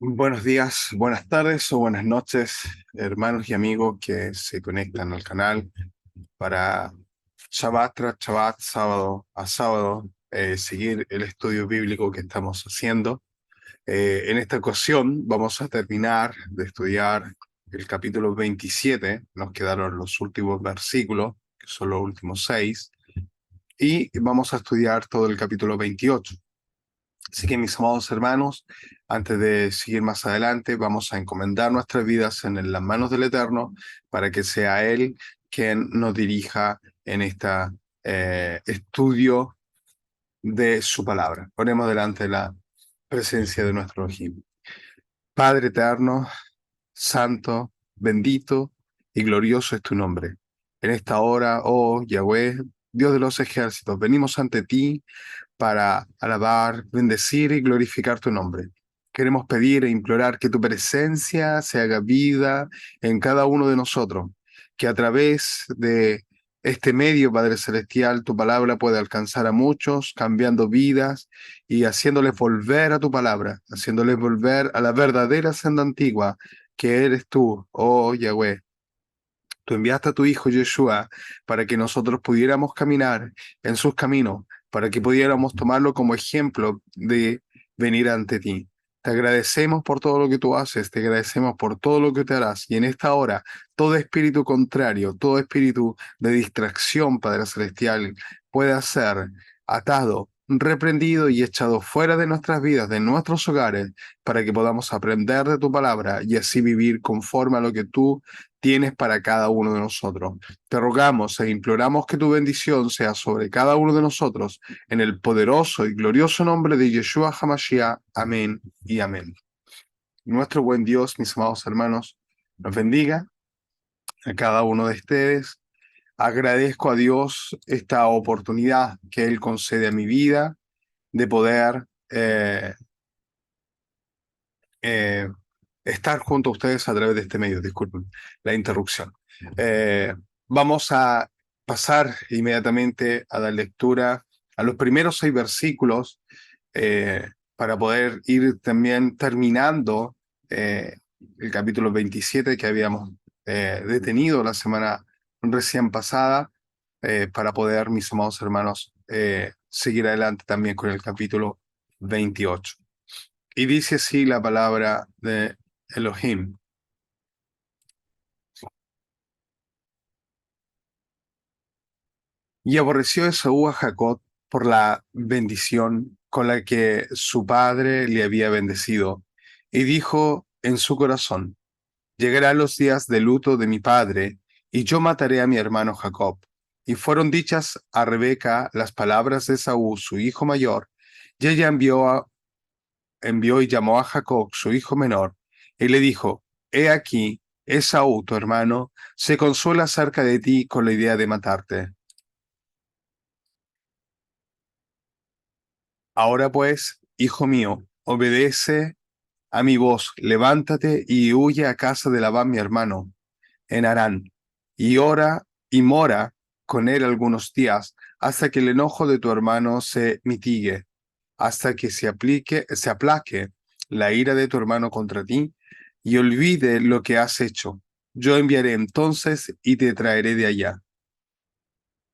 Buenos días, buenas tardes o buenas noches, hermanos y amigos que se conectan al canal para Shabbat tras Shabbat, sábado a sábado, seguir el estudio bíblico que estamos haciendo. En esta ocasión vamos a terminar de estudiar el capítulo 27, nos quedaron los últimos versículos, que son los últimos 6, y vamos a estudiar todo el capítulo 28. Así que, mis amados hermanos, antes de seguir más adelante, vamos a encomendar nuestras vidas en las manos del Eterno para que sea Él quien nos dirija en este estudio de su palabra. Ponemos delante la presencia de nuestro Elohim. Padre eterno, santo, bendito y glorioso es tu nombre. En esta hora, oh Yahweh, Dios de los ejércitos, venimos ante ti para alabar, bendecir y glorificar tu nombre. Queremos pedir e implorar que tu presencia se haga vida en cada uno de nosotros, que a través de este medio, Padre Celestial, tu palabra pueda alcanzar a muchos, cambiando vidas y haciéndoles volver a tu palabra, haciéndoles volver a la verdadera senda antigua, que eres tú, oh Yahweh. Tú enviaste a tu Hijo Yeshua para que nosotros pudiéramos caminar en sus caminos, para que pudiéramos tomarlo como ejemplo de venir ante ti. Te agradecemos por todo lo que tú haces, te agradecemos por todo lo que te harás. Y en esta hora, todo espíritu contrario, todo espíritu de distracción, Padre Celestial, pueda ser atado, reprendido y echado fuera de nuestras vidas, de nuestros hogares, para que podamos aprender de tu palabra y así vivir conforme a lo que tú tienes para cada uno de nosotros. Te rogamos e imploramos que tu bendición sea sobre cada uno de nosotros, en el poderoso y glorioso nombre de Yeshua HaMashiach. Amén y amén. Nuestro buen Dios, mis amados hermanos, nos bendiga a cada uno de ustedes. Agradezco a Dios esta oportunidad que Él concede a mi vida de poder eh, estar junto a ustedes a través de este medio. Disculpen la interrupción. Eh, Vamos a pasar inmediatamente a dar lectura a los primeros 6 versículos para poder ir también terminando el capítulo 27 que habíamos detenido la semana recién pasada, para poder, mis amados hermanos, seguir adelante también con el capítulo 28. Y dice así la palabra de Elohim. Y aborreció Esaú a Jacob por la bendición con la que su padre le había bendecido, y dijo en su corazón: llegarán los días de luto de mi padre, y yo mataré a mi hermano Jacob. Y fueron dichas a Rebeca las palabras de Esaú, su hijo mayor, y ella envió y llamó a Jacob, su hijo menor, y le dijo: he aquí, Esaú, tu hermano, se consuela acerca de ti con la idea de matarte. Ahora pues, hijo mío, obedece a mi voz, levántate y huye a casa de Labán mi hermano, en Harán, y ora y mora con él algunos días, hasta que el enojo de tu hermano se mitigue, hasta que se aplaque la ira de tu hermano contra ti, y olvide lo que has hecho. Yo enviaré entonces y te traeré de allá.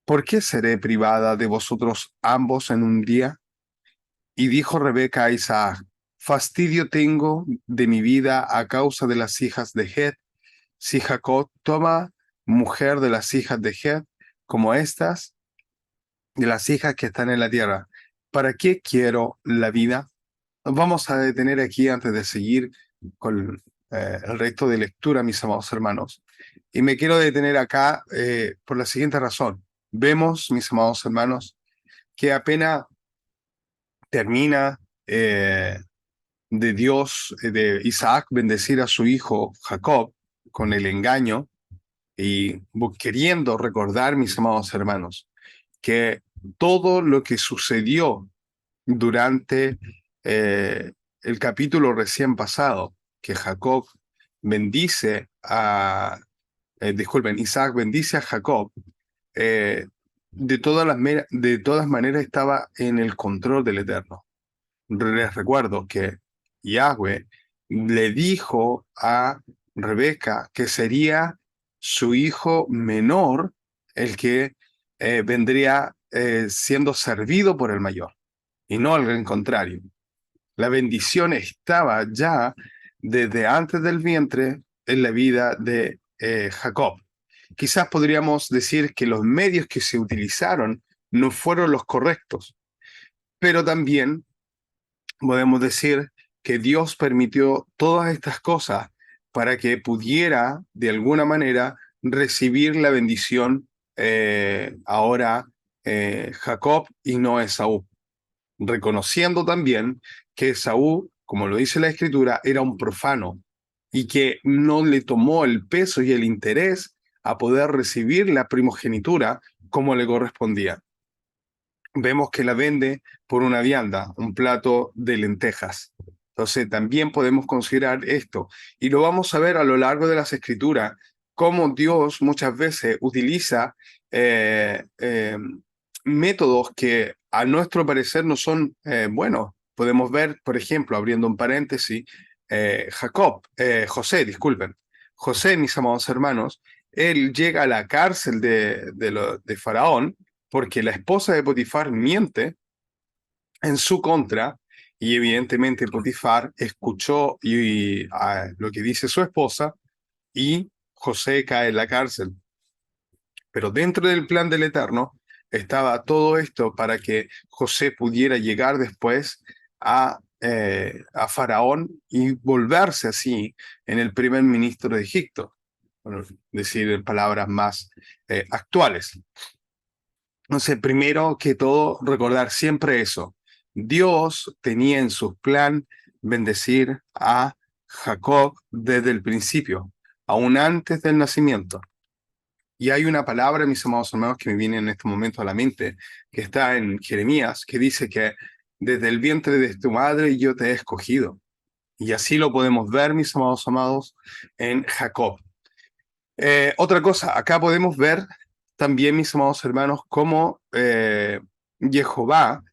¿Por qué seré privada de vosotros ambos en un día? Y dijo Rebeca a Isaac: fastidio tengo de mi vida a causa de las hijas de Het. Si Jacob toma mujer de las hijas de Het, como estas, de las hijas que están en la tierra, ¿para qué quiero la vida? Nos vamos a detener aquí antes de seguir con el resto de lectura, mis amados hermanos. Y me quiero detener acá por la siguiente razón. Vemos, mis amados hermanos, que apenas termina de Dios, de Isaac, bendecir a su hijo Jacob con el engaño y queriendo recordar, mis amados hermanos, que todo lo que sucedió durante el capítulo recién pasado, que Jacob bendice disculpen, Isaac bendice a Jacob, eh, de todas maneras estaba en el control del Eterno. Les recuerdo que Yahweh le dijo a Rebeca que sería su hijo menor el que vendría siendo servido por el mayor, y no al contrario. La bendición estaba ya desde antes del vientre en la vida de Jacob. Quizás podríamos decir que los medios que se utilizaron no fueron los correctos, pero también podemos decir que Dios permitió todas estas cosas para que pudiera, de alguna manera, recibir la bendición ahora Jacob y no Esaú, reconociendo también que Esaú, como lo dice la Escritura, era un profano y que no le tomó el peso y el interés a poder recibir la primogenitura como le correspondía. Vemos que la vende por una vianda, un plato de lentejas. Entonces también podemos considerar esto. Y lo vamos a ver a lo largo de las Escrituras, cómo Dios muchas veces utiliza eh, eh, métodos que a nuestro parecer no son buenos. Podemos ver, por ejemplo, abriendo un paréntesis, José, disculpen. José, mis amados hermanos, él llega a la cárcel de Faraón porque la esposa de Potifar miente en su contra y evidentemente Potifar escuchó lo que dice su esposa y José cae en la cárcel. Pero dentro del plan del Eterno estaba todo esto para que José pudiera llegar después a Faraón y volverse así en el primer ministro de Egipto, bueno, decir en palabras más actuales. Entonces, primero que todo, recordar siempre eso. Dios tenía en su plan bendecir a Jacob desde el principio, aún antes del nacimiento. Y hay una palabra, mis amados hermanos, que me viene en este momento a la mente, que está en Jeremías, que dice que desde el vientre de tu madre yo te he escogido. Y así lo podemos ver, mis amados, en Jacob. Otra cosa, acá podemos ver también, mis amados hermanos, cómo Jehová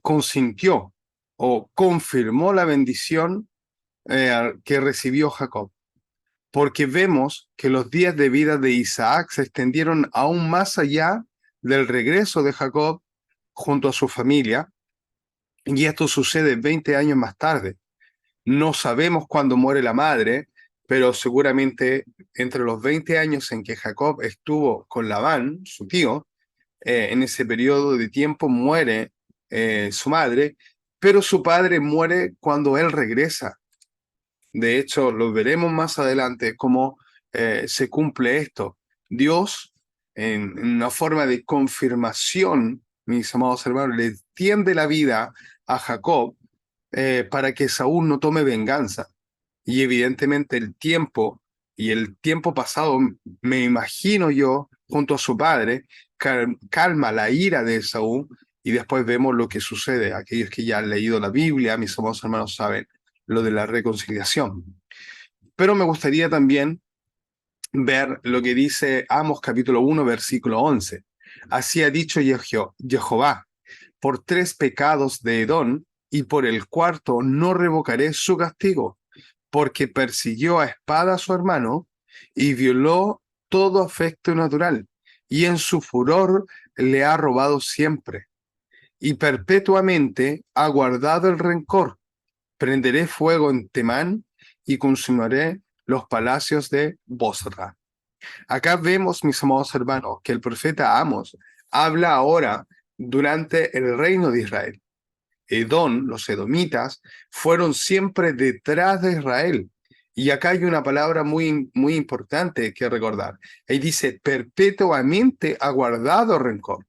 consintió o confirmó la bendición que recibió Jacob, porque vemos que los días de vida de Isaac se extendieron aún más allá del regreso de Jacob junto a su familia, y esto sucede 20 años más tarde. No sabemos cuándo muere la madre, pero seguramente entre los 20 años en que Jacob estuvo con Labán, su tío, en ese periodo de tiempo muere su madre, pero su padre muere cuando él regresa. De hecho, lo veremos más adelante cómo se cumple esto. Dios, en una forma de confirmación, mis amados hermanos, le tiende la vida a Jacob para que Saúl no tome venganza. Y evidentemente el tiempo pasado, me imagino yo, junto a su padre, calma la ira de Saúl y después vemos lo que sucede. Aquellos que ya han leído la Biblia, mis amados hermanos, saben lo de la reconciliación. Pero me gustaría también ver lo que dice Amos capítulo 1, versículo 11. Así ha dicho Jehová, por 3 pecados de Edom y por el cuarto no revocaré su castigo, porque persiguió a espada a su hermano y violó todo afecto natural, y en su furor le ha robado siempre, y perpetuamente ha guardado el rencor. Prenderé fuego en Temán y consumiré los palacios de Bosra. Acá vemos, mis amados hermanos, que el profeta Amos habla ahora durante el reino de Israel. Edom, los edomitas, fueron siempre detrás de Israel. Y acá hay una palabra muy importante que recordar. Ahí dice, perpetuamente ha guardado rencor.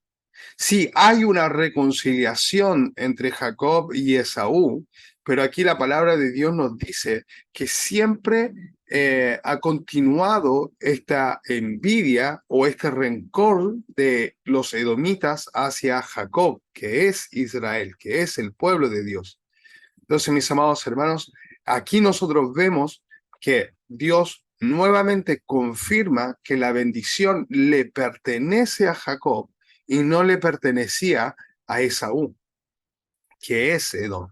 Sí, hay una reconciliación entre Jacob y Esaú, pero aquí la palabra de Dios nos dice que siempre ha continuado esta envidia o este rencor de los edomitas hacia Jacob, que es Israel, que es el pueblo de Dios. Entonces, mis amados hermanos, aquí nosotros vemos que Dios nuevamente confirma que la bendición le pertenece a Jacob y no le pertenecía a Esaú, que es Edom.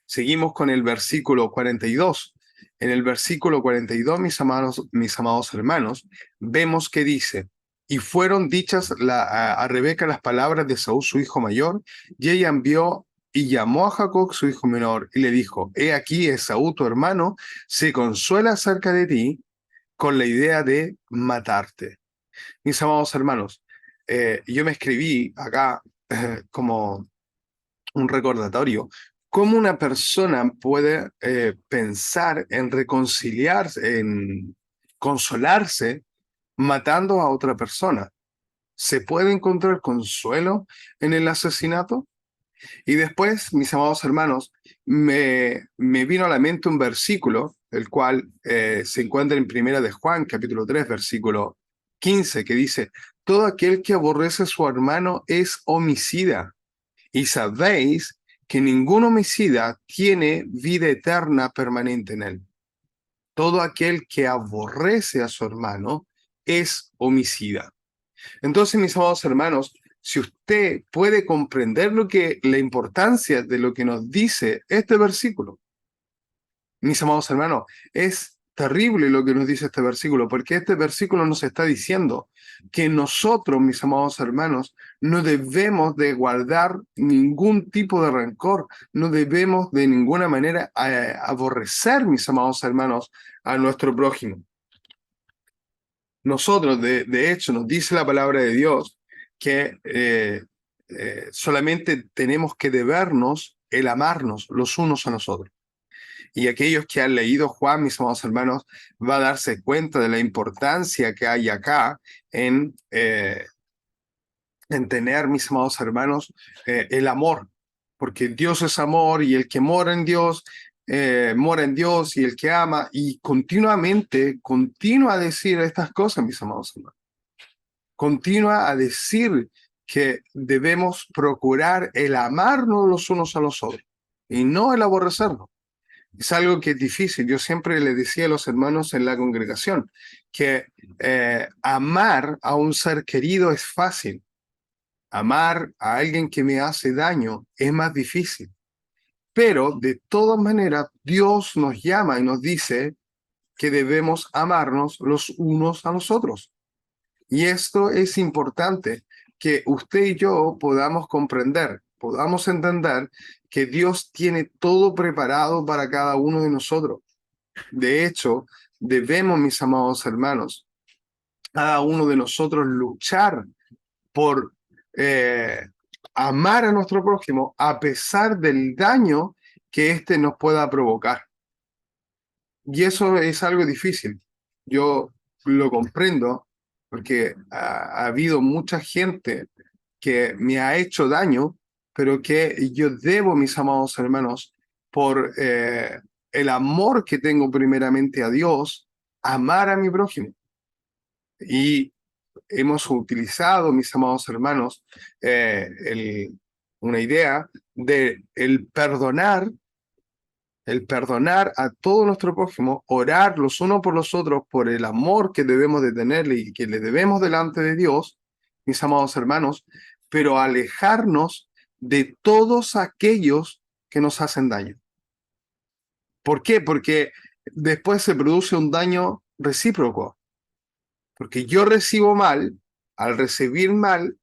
Seguimos con el versículo 42. En el versículo 42, mis amados hermanos, vemos que dice, y fueron dichas a Rebeca las palabras de Saúl, su hijo mayor, y ella envió y llamó a Jacob, su hijo menor, y le dijo, he aquí Esaú, tu hermano, se consuela acerca de ti con la idea de matarte. Mis amados hermanos, yo me escribí acá como un recordatorio. ¿Cómo una persona puede pensar en reconciliarse, en consolarse matando a otra persona? ¿Se puede encontrar consuelo en el asesinato? Y después, mis amados hermanos, me vino a la mente un versículo, el cual se encuentra en Primera de Juan, capítulo 3, versículo 15, que dice, todo aquel que aborrece a su hermano es homicida. Y sabéis que ningún homicida tiene vida eterna permanente en él. Todo aquel que aborrece a su hermano es homicida. Entonces, mis amados hermanos, si usted puede comprender la importancia de lo que nos dice este versículo, mis amados hermanos, es terrible lo que nos dice este versículo, porque este versículo nos está diciendo que nosotros, mis amados hermanos, no debemos de guardar ningún tipo de rencor, no debemos de ninguna manera aborrecer, mis amados hermanos, a nuestro prójimo. Nosotros, de hecho, nos dice la palabra de Dios que solamente tenemos que debernos el amarnos los unos a los otros. Y aquellos que han leído Juan, mis amados hermanos, va a darse cuenta de la importancia que hay acá en tener, mis amados hermanos, el amor. Porque Dios es amor y el que mora en Dios y el que ama. Y continuamente, continúa a decir estas cosas, mis amados hermanos. Continúa a decir que debemos procurar el amarnos los unos a los otros y no el aborrecernos. Es algo que es difícil. Yo siempre le decía a los hermanos en la congregación que amar a un ser querido es fácil. Amar a alguien que me hace daño es más difícil. Pero de todas maneras, Dios nos llama y nos dice que debemos amarnos los unos a los otros. Y esto es importante, que usted y yo podamos comprender, podamos entender que Dios tiene todo preparado para cada uno de nosotros. De hecho, debemos, mis amados hermanos, cada uno de nosotros luchar por amar a nuestro prójimo a pesar del daño que éste nos pueda provocar. Y eso es algo difícil. Yo lo comprendo porque ha habido mucha gente que me ha hecho daño, pero que yo debo, mis amados hermanos, por el amor que tengo primeramente a Dios, amar a mi prójimo. Y hemos utilizado, mis amados hermanos, una idea de el perdonar a todo nuestro prójimo, orar los unos por los otros por el amor que debemos de tenerle y que le debemos delante de Dios, mis amados hermanos, pero alejarnos de todos aquellos que nos hacen daño. ¿Por qué? Porque después se produce un daño recíproco. Porque yo recibo mal, al recibir mal,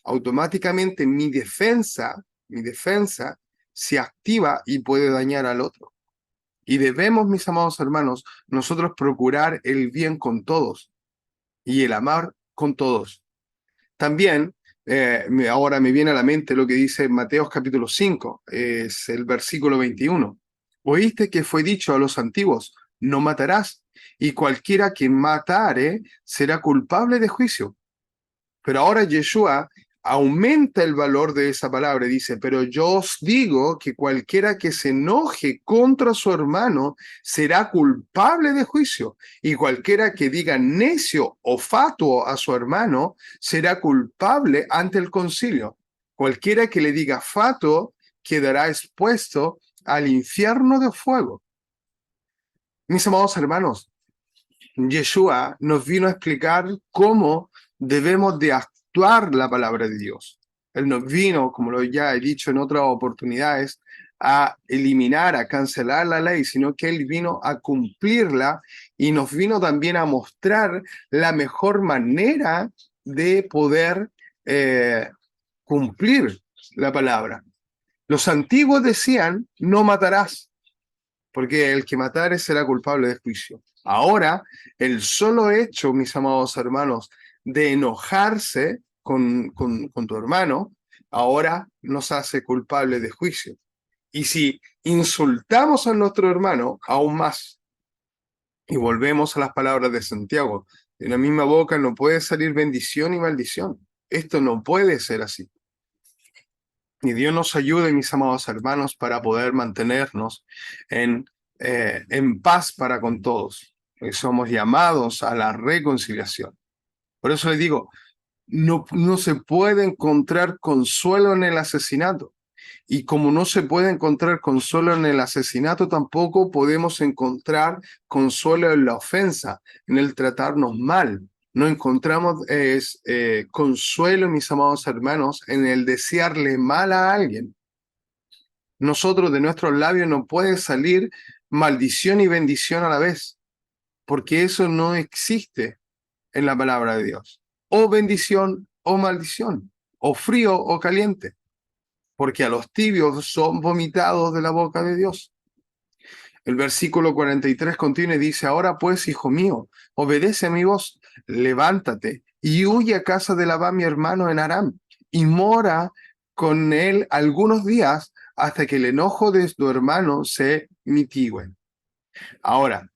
automáticamente mi defensa se activa y puede dañar al otro. Y debemos, mis amados hermanos, nosotros procurar el bien con todos y el amar con todos. También, ahora me viene a la mente lo que dice Mateo capítulo 5, es el versículo 21. Oíste que fue dicho a los antiguos, no matarás, y cualquiera que matare será culpable de juicio. Pero ahora Yeshua aumenta el valor de esa palabra y dice, pero yo os digo que cualquiera que se enoje contra su hermano será culpable de juicio, y cualquiera que diga necio o fatuo a su hermano será culpable ante el concilio. Cualquiera que le diga fatuo quedará expuesto al infierno de fuego. Mis amados hermanos, Yeshua nos vino a explicar cómo debemos de actuar la palabra de Dios. Él nos vino, como lo ya he dicho en otras oportunidades, a eliminar, a cancelar la ley, sino que Él vino a cumplirla y nos vino también a mostrar la mejor manera de poder cumplir la palabra. Los antiguos decían, no matarás, porque el que matare será culpable de juicio. Ahora, el solo hecho, mis amados hermanos, de enojarse con tu hermano, ahora nos hace culpables de juicio. Y si insultamos a nuestro hermano, aún más. Y volvemos a las palabras de Santiago. De la misma boca no puede salir bendición y maldición. Esto no puede ser así. Y Dios nos ayude, mis amados hermanos, para poder mantenernos en paz para con todos. Somos llamados a la reconciliación. Por eso les digo, no se puede encontrar consuelo en el asesinato. Y como no se puede encontrar consuelo en el asesinato, tampoco podemos encontrar consuelo en la ofensa, en el tratarnos mal. No encontramos consuelo, mis amados hermanos, en el desearle mal a alguien. Nosotros, de nuestros labios, no puede salir maldición y bendición a la vez, porque eso no existe en la palabra de Dios. O bendición o maldición, o frío o caliente, porque a los tibios son vomitados de la boca de Dios. El versículo 43 continúa y dice, ahora pues, hijo mío, obedece a mi voz, levántate y huye a casa de Labán mi hermano en Aram, y mora con él algunos días hasta que el enojo de tu hermano se mitigue. Ahora,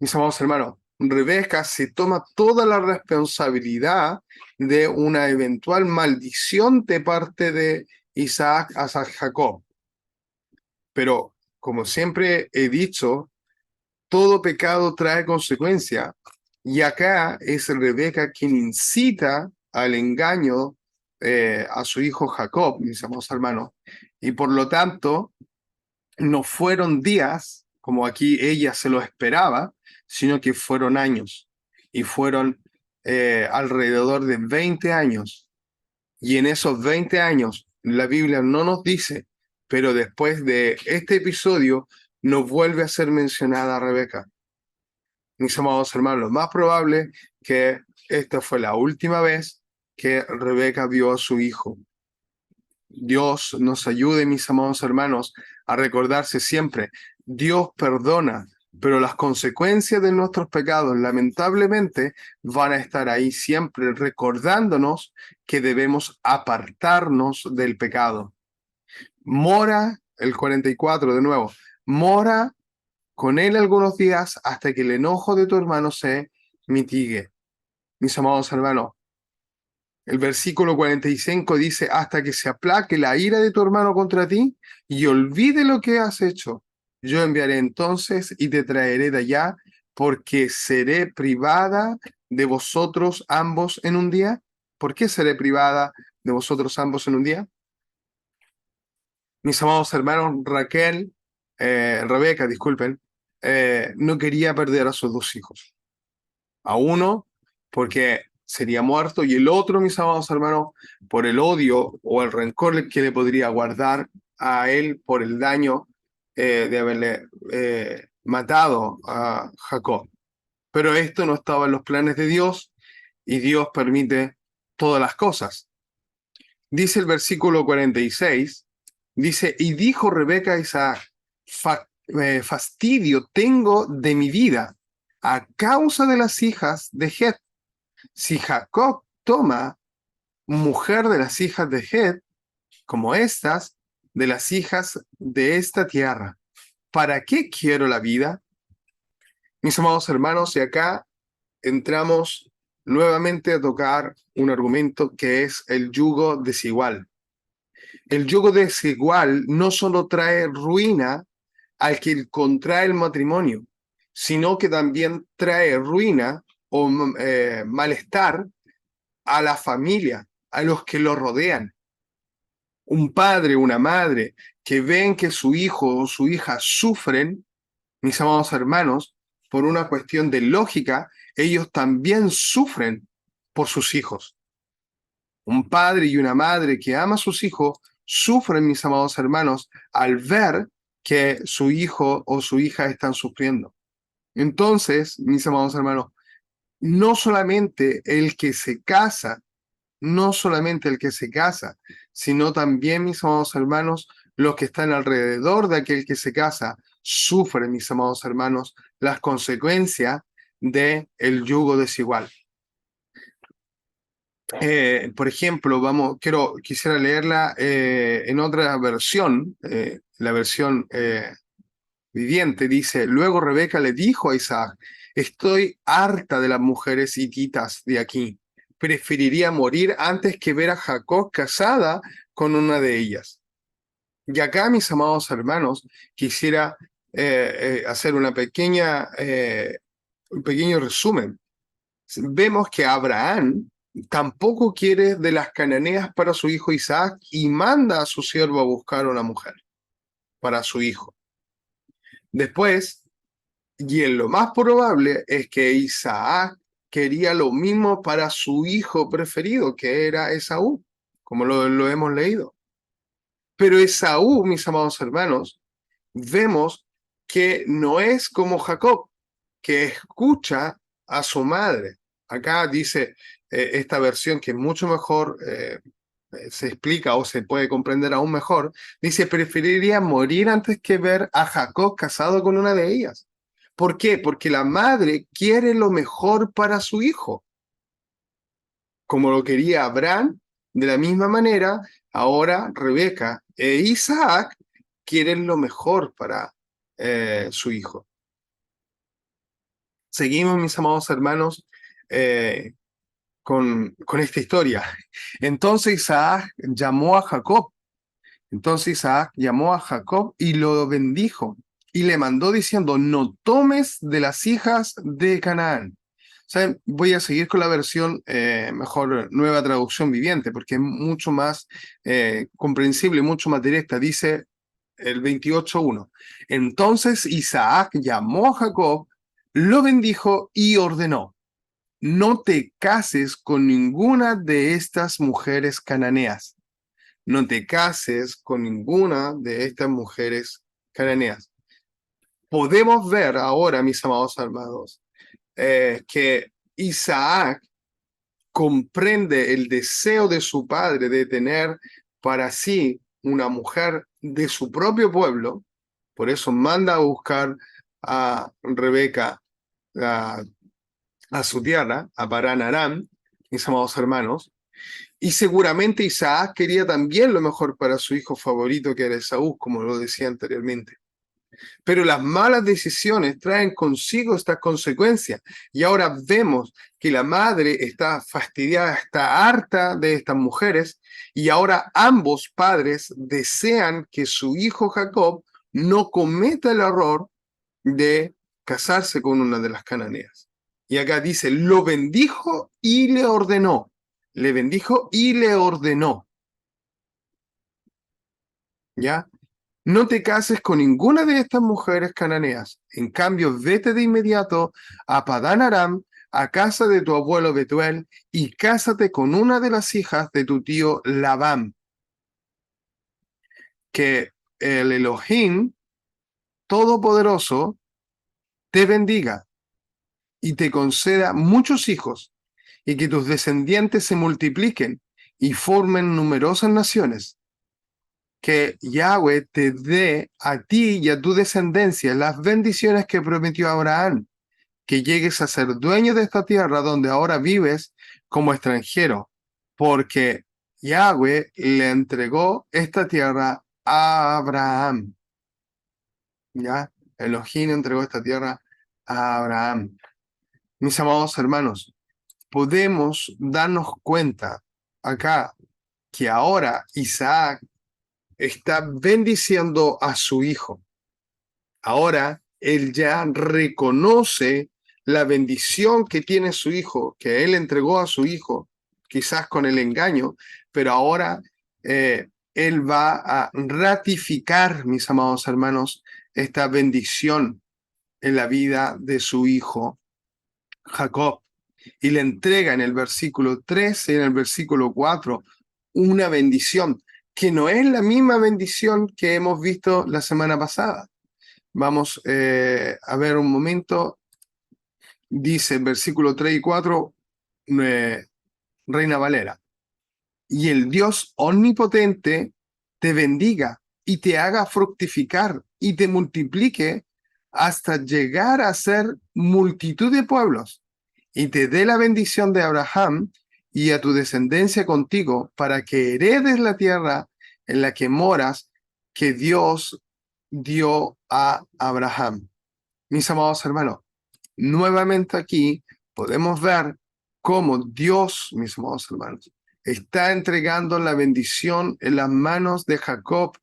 mis amados hermanos, Rebeca se toma toda la responsabilidad de una eventual maldición de parte de Isaac hacia Jacob. Pero, como siempre he dicho, todo pecado trae consecuencia. Y acá es Rebeca quien incita al engaño a su hijo Jacob, mis amados hermanos. Y por lo tanto, no fueron días, como aquí ella se lo esperaba, sino que fueron años. Y fueron alrededor de 20 años. Y en esos 20 años, la Biblia no nos dice, pero después de este episodio, nos vuelve a ser mencionada Rebeca. Mis amados hermanos, lo más probable que esta fue la última vez que Rebeca vio a su hijo. Dios nos ayude, mis amados hermanos, a recordarse siempre, Dios perdona, pero las consecuencias de nuestros pecados, lamentablemente, van a estar ahí siempre recordándonos que debemos apartarnos del pecado. Mora, el 44 de nuevo, mora con él algunos días hasta que el enojo de tu hermano se mitigue. Mis amados hermanos, el versículo 45 dice, hasta que se aplaque la ira de tu hermano contra ti y olvide lo que has hecho. Yo enviaré entonces y te traeré de allá, porque seré privada de vosotros ambos en un día. ¿Por qué seré privada de vosotros ambos en un día? Mis amados hermanos, Rebeca, disculpen, no quería perder a sus dos hijos. A uno, porque sería muerto, y el otro, mis amados hermanos, por el odio o el rencor que le podría guardar a él por el daño de haberle matado a Jacob. Pero esto no estaba en los planes de Dios, y Dios permite todas las cosas. Dice el versículo 46, dice, y dijo Rebeca a Isaac, fastidio tengo de mi vida a causa de las hijas de Het. Si Jacob toma mujer de las hijas de Het, como estas, de las hijas de esta tierra, ¿para qué quiero la vida? Mis amados hermanos, y acá entramos nuevamente a tocar un argumento que es el yugo desigual. El yugo desigual no solo trae ruina al que contrae el matrimonio, sino que también trae ruina o malestar a la familia, a los que lo rodean. Un padre, una madre, que ven que su hijo o su hija sufren, mis amados hermanos, por una cuestión de lógica, ellos también sufren por sus hijos. Un padre y una madre que ama a sus hijos sufren, mis amados hermanos, al ver que su hijo o su hija están sufriendo. Entonces, mis amados hermanos, no solamente el que se casa, no solamente el que se casa, sino también, mis amados hermanos, los que están alrededor de aquel que se casa, sufren, mis amados hermanos, las consecuencias del yugo desigual. Por ejemplo, quisiera leerla en otra versión, la versión viviente, dice: luego Rebeca le dijo a Isaac: estoy harta de las mujeres hititas de aquí. Preferiría morir antes que ver a Jacob casada con una de ellas. Y acá, mis amados hermanos, quisiera hacer un pequeño resumen. Vemos que Abraham tampoco quiere de las cananeas para su hijo Isaac y manda a su siervo a buscar una mujer para su hijo. Después, y en lo más probable es que Isaac quería lo mismo para su hijo preferido, que era Esaú, como lo hemos leído. Pero Esaú, mis amados hermanos, vemos que no es como Jacob, que escucha a su madre. Acá dice esta versión que mucho mejor se explica o se puede comprender aún mejor, dice: preferiría morir antes que ver a Jacob casado con una de ellas. ¿Por qué? Porque la madre quiere lo mejor para su hijo. Como lo quería Abraham, de la misma manera, ahora Rebeca e Isaac quieren lo mejor para su hijo. Seguimos, mis amados hermanos, con esta historia. Entonces Isaac llamó a Jacob. Entonces Isaac llamó a Jacob y lo bendijo y le mandó diciendo: no tomes de las hijas de Canaán. ¿Saben? Voy a seguir con la versión mejor nueva traducción viviente, porque es mucho más comprensible, mucho más directa. Dice el 28:1. Entonces Isaac llamó a Jacob, lo bendijo y ordenó: no te cases con ninguna de estas mujeres cananeas. No te cases con ninguna de estas mujeres cananeas. Podemos ver ahora, mis amados hermanos, que Isaac comprende el deseo de su padre de tener para sí una mujer de su propio pueblo. Por eso manda a buscar a Rebeca a su tierra, a Parán Aram, mis amados hermanos. Y seguramente Isaac quería también lo mejor para su hijo favorito, que era Esaú, como lo decía anteriormente. Pero las malas decisiones traen consigo estas consecuencias. Y ahora vemos que la madre está fastidiada, está harta de estas mujeres, y ahora ambos padres desean que su hijo Jacob no cometa el error de casarse con una de las cananeas. Y acá dice: lo bendijo y le ordenó. Le bendijo y le ordenó. ¿Ya? No te cases con ninguna de estas mujeres cananeas. En cambio, vete de inmediato a Padán Aram, a casa de tu abuelo Betuel, y cásate con una de las hijas de tu tío Labán. Que el Elohim Todopoderoso te bendiga y te conceda muchos hijos, y que tus descendientes se multipliquen y formen numerosas naciones. Que Yahweh te dé a ti y a tu descendencia las bendiciones que prometió a Abraham, que llegues a ser dueño de esta tierra donde ahora vives como extranjero, porque Yahweh le entregó esta tierra a Abraham. ¿Ya? Elohim entregó esta tierra a Abraham. Mis amados hermanos, podemos darnos cuenta acá que ahora Isaac está bendiciendo a su hijo. Ahora él ya reconoce la bendición que tiene su hijo, que él entregó a su hijo, quizás con el engaño, pero ahora él va a ratificar, mis amados hermanos, esta bendición en la vida de su hijo Jacob. Y le entrega en el versículo 13 y en el versículo 4 una bendición que no es la misma bendición que hemos visto la semana pasada. Vamos a ver un momento. Dice en versículo 3 y 4, Reina Valera. Y el Dios omnipotente te bendiga y te haga fructificar y te multiplique hasta llegar a ser multitud de pueblos, y te dé la bendición de Abraham y a tu descendencia contigo, para que heredes la tierra en la que moras, que Dios dio a Abraham. Mis amados hermanos, nuevamente aquí podemos ver cómo Dios, mis amados hermanos, está entregando la bendición en las manos de Jacob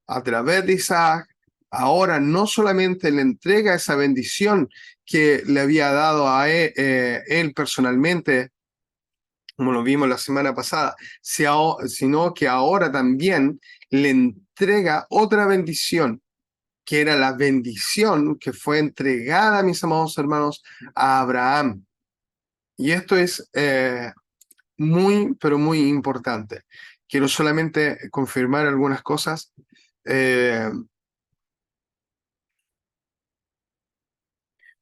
a través de Isaac. Ahora no solamente le entrega esa bendición que le había dado a él personalmente, como lo vimos la semana pasada, sino que ahora también le entrega otra bendición, que era la bendición que fue entregada, mis amados hermanos, a Abraham. Y esto es muy, pero muy importante. Quiero solamente confirmar algunas cosas.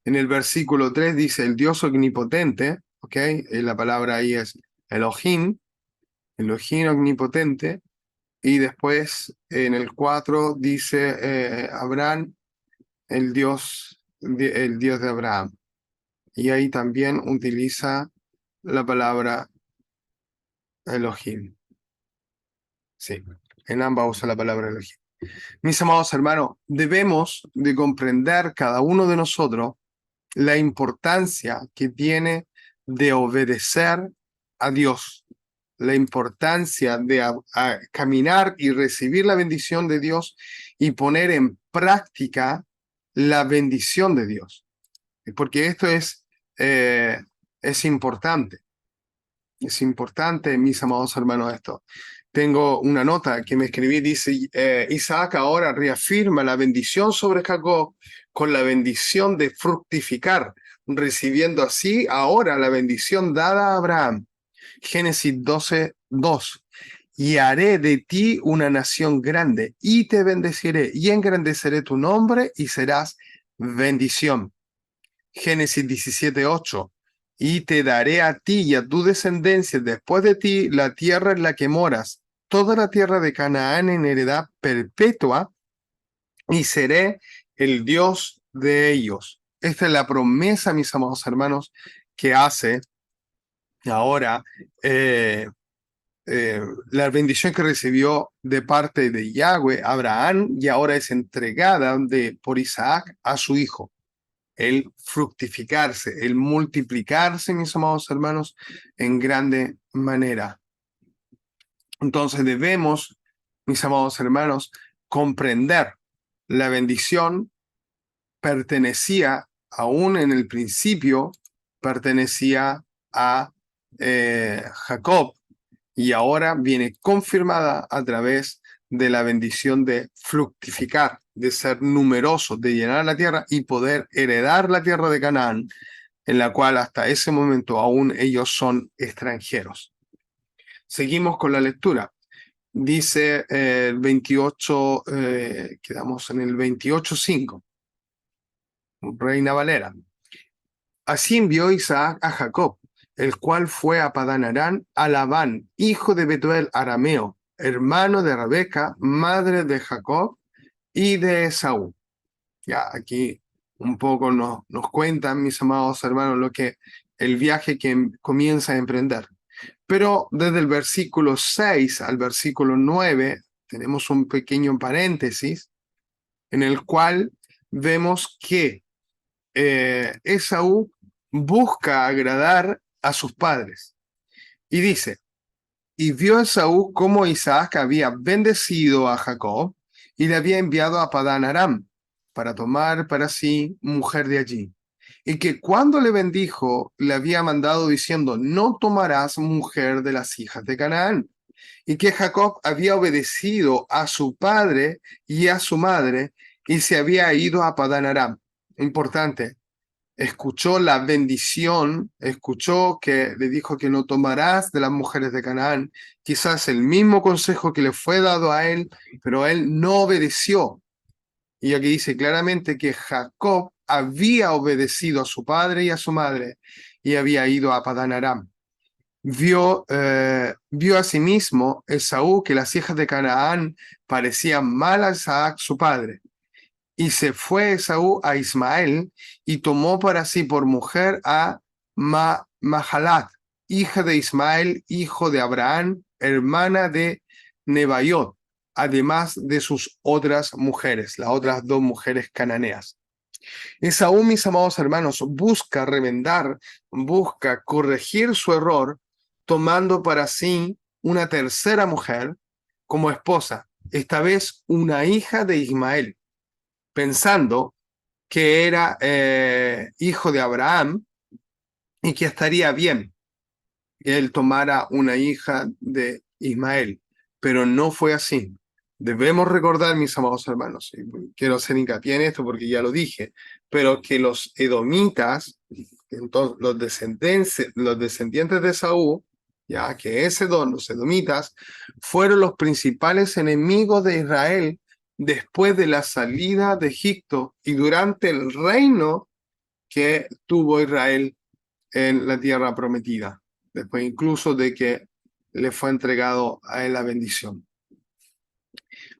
En el versículo 3 dice el Dios omnipotente, ¿ok? La palabra ahí es Elohim, Elohim omnipotente. Y después en el 4 dice Abraham, el Dios de Abraham. Y ahí también utiliza la palabra Elohim. Sí, en ambas usa la palabra Elohim. Mis amados hermanos, debemos de comprender cada uno de nosotros la importancia que tiene de obedecer a Dios, la importancia de caminar y recibir la bendición de Dios y poner en práctica la bendición de Dios. Porque esto es importante. Es importante, mis amados hermanos, esto. Tengo una nota que me escribí, dice, Isaac ahora reafirma la bendición sobre Jacob con la bendición de fructificar, recibiendo así ahora la bendición dada a Abraham. Génesis 12:2. Y haré de ti una nación grande, y te bendeciré, y engrandeceré tu nombre, y serás bendición. Génesis 17:8. Y te daré a ti y a tu descendencia después de ti la tierra en la que moras, toda la tierra de Canaán en heredad perpetua, y seré el Dios de ellos. Esta es la promesa, mis amados hermanos, que hace ahora la bendición que recibió de parte de Yahweh, Abraham, y ahora es entregada por Isaac a su hijo. El fructificarse, el multiplicarse, mis amados hermanos, en grande manera. Entonces debemos, mis amados hermanos, comprender la bendición pertenecía, aún en el principio, pertenecía a Jacob, y ahora viene confirmada a través de la bendición de fructificar, de ser numerosos, de llenar la tierra y poder heredar la tierra de Canaán, en la cual hasta ese momento aún ellos son extranjeros. Seguimos con la lectura. Dice el 28, quedamos en el 28:5, Reina Valera. Así envió Isaac a Jacob, el cual fue a Padán Aram a Labán, hijo de Betuel arameo, hermano de Rebeca, madre de Jacob y de Esaú. Ya aquí un poco nos cuentan, mis amados hermanos, el viaje que comienza a emprender. Pero desde el versículo 6 al versículo 9 tenemos un pequeño paréntesis en el cual vemos que Esaú busca agradar a sus padres. Y dice, y vio Esaú cómo Isaac había bendecido a Jacob y le había enviado a Padán Aram para tomar para sí mujer de allí. Y que cuando le bendijo, le había mandado diciendo, no tomarás mujer de las hijas de Canaán. Y que Jacob había obedecido a su padre y a su madre y se había ido a Padán Aram. Importante, escuchó la bendición, escuchó que le dijo que no tomarás de las mujeres de Canaán, quizás el mismo consejo que le fue dado a él, pero él no obedeció. Y aquí dice claramente que Jacob había obedecido a su padre y a su madre y había ido a Padán Aram. Vio asimismo Esaú que las hijas de Canaán parecían mal a Isaac su padre. Y se fue Esaú a Ismael y tomó para sí por mujer a Mahalat, hija de Ismael, hijo de Abraham, hermana de Nebaiot, además de sus otras mujeres, las otras dos mujeres cananeas. Esaú, mis amados hermanos, busca remendar, busca corregir su error, tomando para sí una tercera mujer como esposa, esta vez una hija de Ismael, pensando que era hijo de Abraham y que estaría bien que él tomara una hija de Ismael, pero no fue así. Debemos recordar, mis amados hermanos, y quiero hacer hincapié en esto porque ya lo dije, pero que los edomitas, entonces los descendientes de Saúl, ya que es Edom, los edomitas, fueron los principales enemigos de Israel después de la salida de Egipto y durante el reino que tuvo Israel en la tierra prometida, después incluso de que le fue entregado a él la bendición.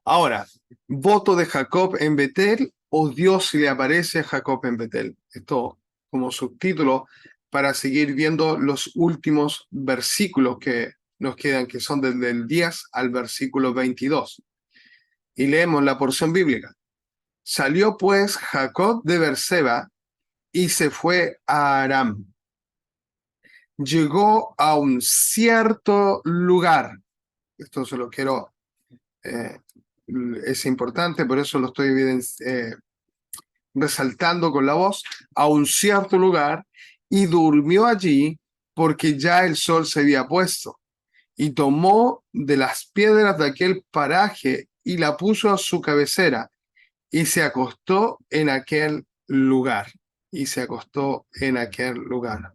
Ahora, voto de Jacob en Betel o Dios le aparece a Jacob en Betel. Esto como subtítulo para seguir viendo los últimos versículos que nos quedan, que son desde el 10 al versículo 22. Y leemos la porción bíblica. Salió pues Jacob de Berseba y se fue a Aram. Llegó a un cierto lugar. Esto se lo quiero, es importante, por eso lo estoy resaltando con la voz, a un cierto lugar y durmió allí porque ya el sol se había puesto. Y tomó de las piedras de aquel paraje y la puso a su cabecera y se acostó en aquel lugar. Y se acostó en aquel lugar.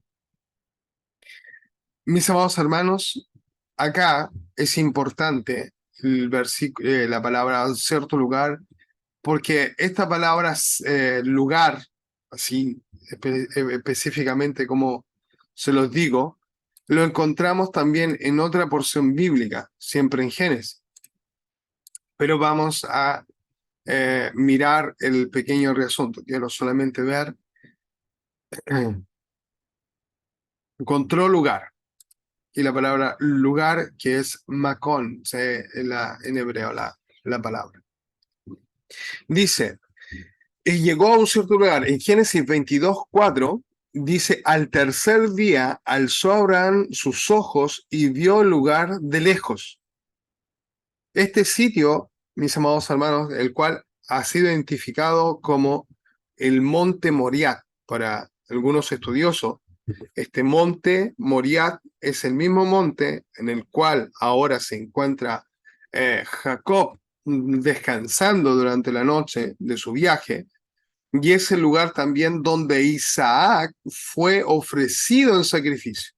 Mis amados hermanos, acá es importante el versículo, la palabra cierto lugar, porque esta palabra lugar, así específicamente como se los digo, lo encontramos también en otra porción bíblica, siempre en Génesis. Pero vamos a mirar el pequeño reasunto. Quiero solamente ver. Encontró lugar. Y la palabra lugar, que es macón, en hebreo la palabra. Dice, y llegó a un cierto lugar. En Génesis 22:4 dice, al tercer día alzó Abraham sus ojos y vio el lugar de lejos. Este sitio, mis amados hermanos, el cual ha sido identificado como el monte Moriah para algunos estudiosos. Este monte Moriah es el mismo monte en el cual ahora se encuentra Jacob descansando durante la noche de su viaje, y es el lugar también donde Isaac fue ofrecido en sacrificio,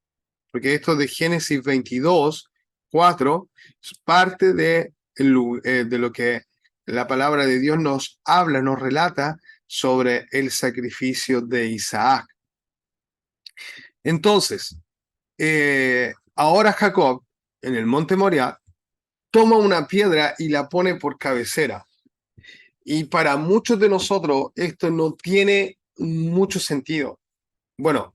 porque esto de Génesis 22:4 es parte de lo que la palabra de Dios nos habla, nos relata sobre el sacrificio de Isaac. Entonces, ahora Jacob, en el monte Moriah, toma una piedra y la pone por cabecera. Y para muchos de nosotros esto no tiene mucho sentido. Bueno,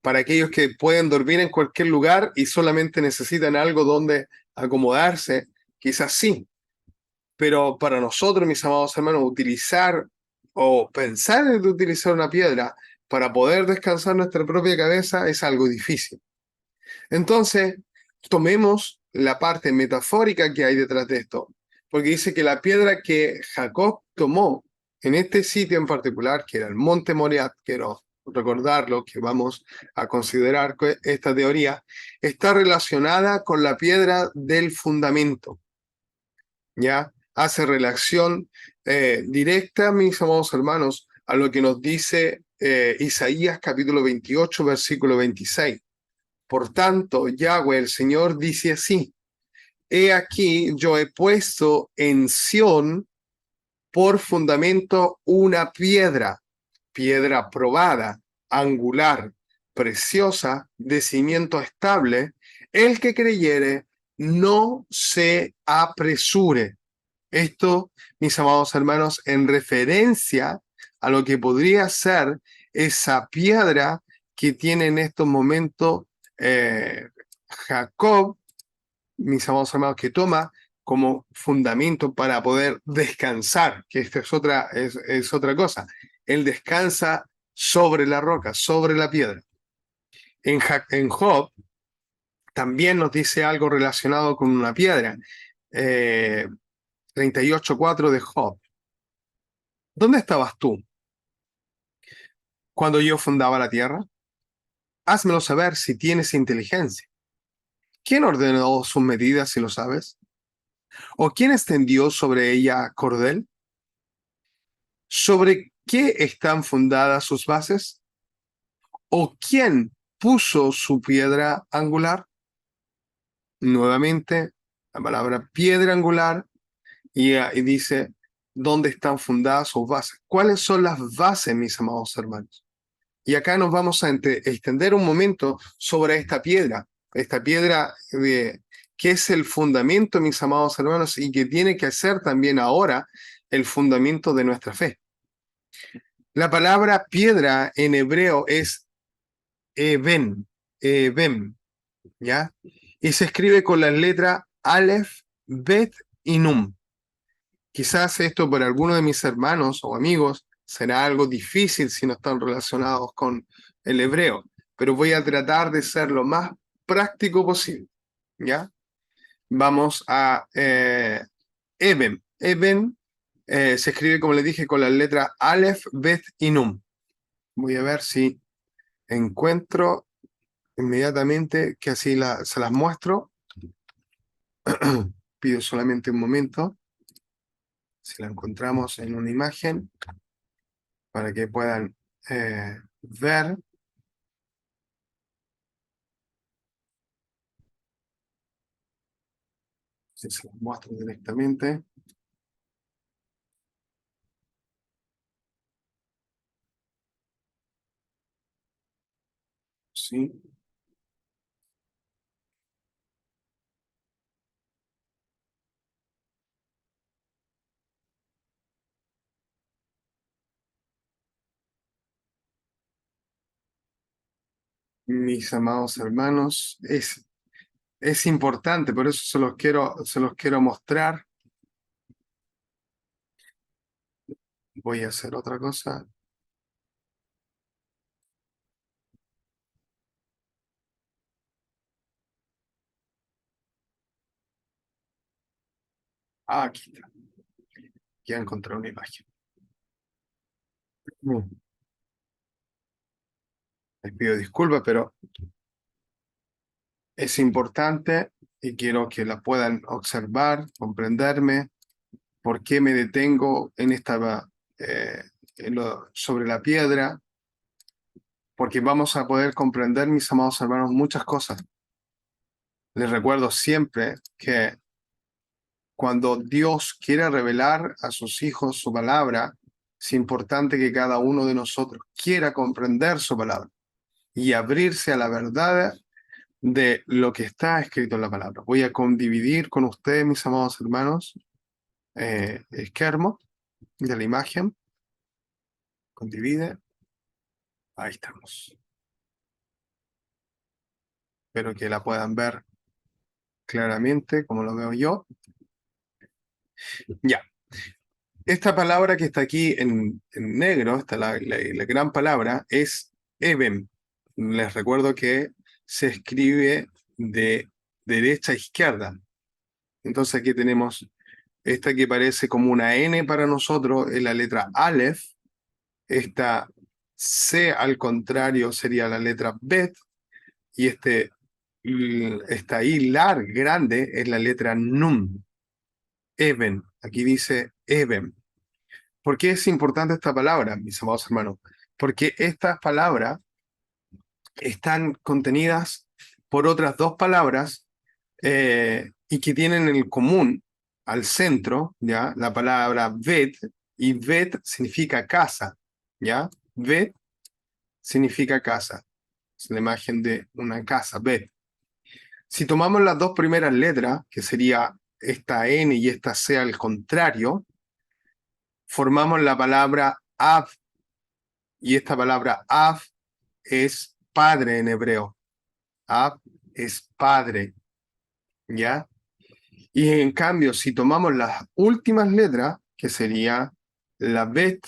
para aquellos que pueden dormir en cualquier lugar y solamente necesitan algo donde acomodarse, quizás sí. Pero para nosotros, mis amados hermanos, utilizar o pensar en utilizar una piedra para poder descansar nuestra propia cabeza es algo difícil. Entonces, tomemos la parte metafórica que hay detrás de esto, porque dice que la piedra que Jacob tomó en este sitio en particular, que era el monte Moriah, quiero recordarlo, que vamos a considerar que esta teoría, está relacionada con la piedra del fundamento, ¿ya? Hace relación directa, mis amados hermanos, a lo que nos dice Isaías capítulo 28, versículo 26. Por tanto, Yahweh, el Señor, dice así: He aquí, yo he puesto en Sión por fundamento una piedra, piedra probada, angular, preciosa, de cimiento estable. El que creyere, no se apresure. Esto, mis amados hermanos, en referencia a lo que podría ser esa piedra que tiene en estos momentos Jacob, mis amados hermanos, que toma como fundamento para poder descansar, que esta es otra cosa. Él descansa sobre la roca, sobre la piedra. En Job también nos dice algo relacionado con una piedra. 38:4 de Job. ¿Dónde estabas tú cuando yo fundaba la tierra? Házmelo saber si tienes inteligencia. ¿Quién ordenó sus medidas, si lo sabes? ¿O quién extendió sobre ella cordel? ¿Sobre qué están fundadas sus bases? ¿O quién puso su piedra angular? Nuevamente, la palabra piedra angular y dice, ¿dónde están fundadas sus bases? ¿Cuáles son las bases, mis amados hermanos? Y acá nos vamos a extender un momento sobre esta piedra que es el fundamento, mis amados hermanos, y que tiene que ser también ahora el fundamento de nuestra fe. La palabra piedra en hebreo es eben, ¿ya? Y se escribe con las letras Aleph, Bet y Nun. Quizás esto para algunos de mis hermanos o amigos será algo difícil si no están relacionados con el hebreo, pero voy a tratar de ser lo más práctico posible, ¿ya? Vamos a Eben. Eben se escribe, como les dije, con las letras Aleph, Bet y Nun. Voy a ver si encuentro inmediatamente que así se las muestro. Pido solamente un momento, si la encontramos en una imagen, para que puedan ver. Si se las muestro directamente. Sí. Mis amados hermanos, es importante, por eso se los quiero mostrar. Voy a hacer otra cosa. Ah, aquí está. Ya encontré una imagen. Les pido disculpas, pero es importante y quiero que la puedan observar, comprenderme, por qué me detengo en esta, sobre la piedra, porque vamos a poder comprender, mis amados hermanos, muchas cosas. Les recuerdo siempre que cuando Dios quiere revelar a sus hijos su palabra, es importante que cada uno de nosotros quiera comprender su palabra y abrirse a la verdad de lo que está escrito en la palabra. Voy a condividir con ustedes, mis amados hermanos, Esquermo de la imagen. Condivide. Ahí estamos. Espero que la puedan ver claramente, como lo veo yo. Ya. Esta palabra que está aquí en negro, esta la gran palabra, es Eben. Les recuerdo que se escribe de derecha a izquierda. Entonces aquí tenemos esta que parece como una N para nosotros, es la letra Aleph. Esta C al contrario sería la letra Bet. Y esta I grande es la letra Nun. Eben. Aquí dice Eben. ¿Por qué es importante esta palabra, mis amados hermanos? porque estas palabras están contenidas por otras dos palabras y que tienen en común al centro, ¿ya? La palabra bet, y bet significa casa, ¿ya? Bet significa casa. Es la imagen de una casa, bet. Si tomamos las dos primeras letras, que sería esta N y esta C al contrario, formamos la palabra Av, y esta palabra Av es padre en hebreo. Ab es padre, ¿ya? Y en cambio, si tomamos las últimas letras, que sería la Bet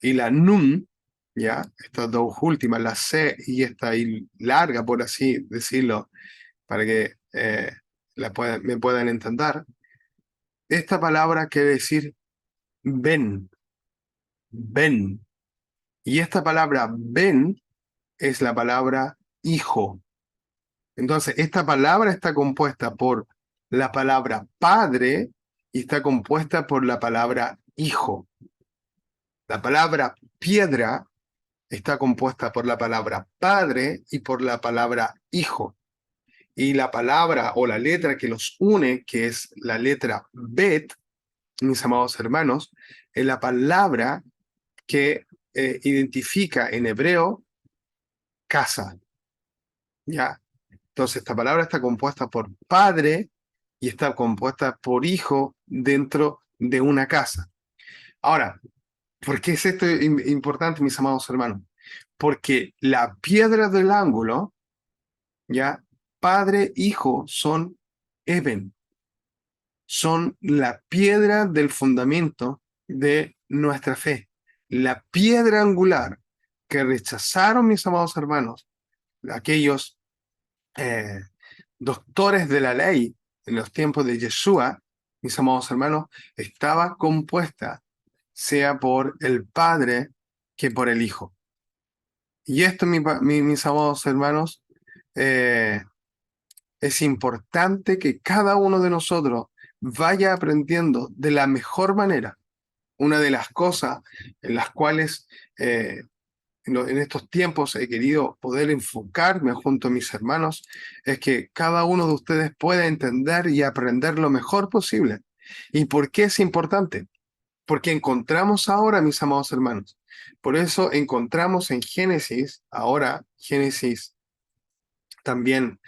y la Nun, ¿ya? Estas dos últimas, la C y esta y larga, por así decirlo, para que me puedan entender. Esta palabra quiere decir ven, ven. Y esta palabra ven es la palabra hijo. Entonces, esta palabra está compuesta por la palabra padre y está compuesta por la palabra hijo. La palabra piedra está compuesta por la palabra padre y por la palabra hijo. Y la palabra o la letra que los une, que es la letra bet, mis amados hermanos, es la palabra que identifica en hebreo casa. ¿Ya? Entonces, esta palabra está compuesta por padre y está compuesta por hijo dentro de una casa. Ahora, ¿por qué es esto importante, mis amados hermanos? Porque la piedra del ángulo, ya, padre, hijo, son Eben, son la piedra del fundamento de nuestra fe. La piedra angular que rechazaron, mis amados hermanos, aquellos eh, doctores de la ley en los tiempos de Yeshua, mis amados hermanos, estaba compuesta sea por el Padre que por el Hijo. Y esto, mis amados hermanos, eh, es importante que cada uno de nosotros vaya aprendiendo de la mejor manera. Una de las cosas en las cuales en estos tiempos he querido poder enfocarme junto a mis hermanos es que cada uno de ustedes pueda entender y aprender lo mejor posible. ¿Y por qué es importante? Porque encontramos ahora, mis amados hermanos, por eso encontramos en Génesis, ahora Génesis también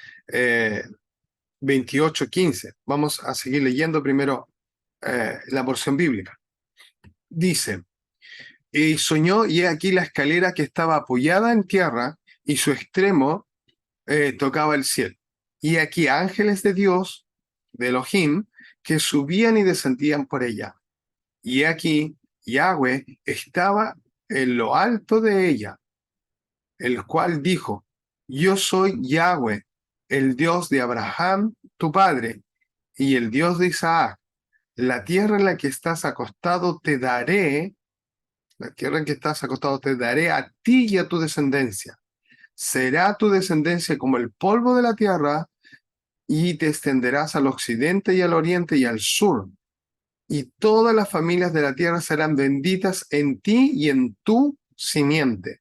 28:15. Vamos a seguir leyendo primero la porción bíblica. Dice, y soñó, y he aquí la escalera que estaba apoyada en tierra, y su extremo tocaba el cielo. Y aquí ángeles de Dios, de Elohim, que subían y descendían por ella. Y aquí Yahweh estaba en lo alto de ella, el cual dijo, yo soy Yahweh, el Dios de Abraham, tu padre, y el Dios de Isaac. La tierra en la que estás acostado te daré, la tierra en que estás acostado te daré a ti y a tu descendencia. Será tu descendencia como el polvo de la tierra, y te extenderás al occidente y al oriente y al sur. Y todas las familias de la tierra serán benditas en ti y en tu simiente.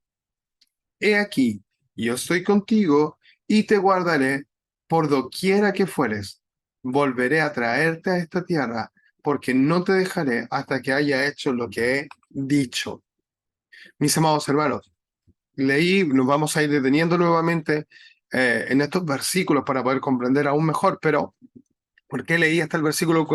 He aquí, yo estoy contigo y te guardaré por doquiera que fueres. Volveré a traerte a esta tierra, porque no te dejaré hasta que haya hecho lo que he dicho. Mis amados hermanos, nos vamos a ir deteniendo nuevamente en estos versículos para poder comprender aún mejor, pero ¿por qué leí hasta el versículo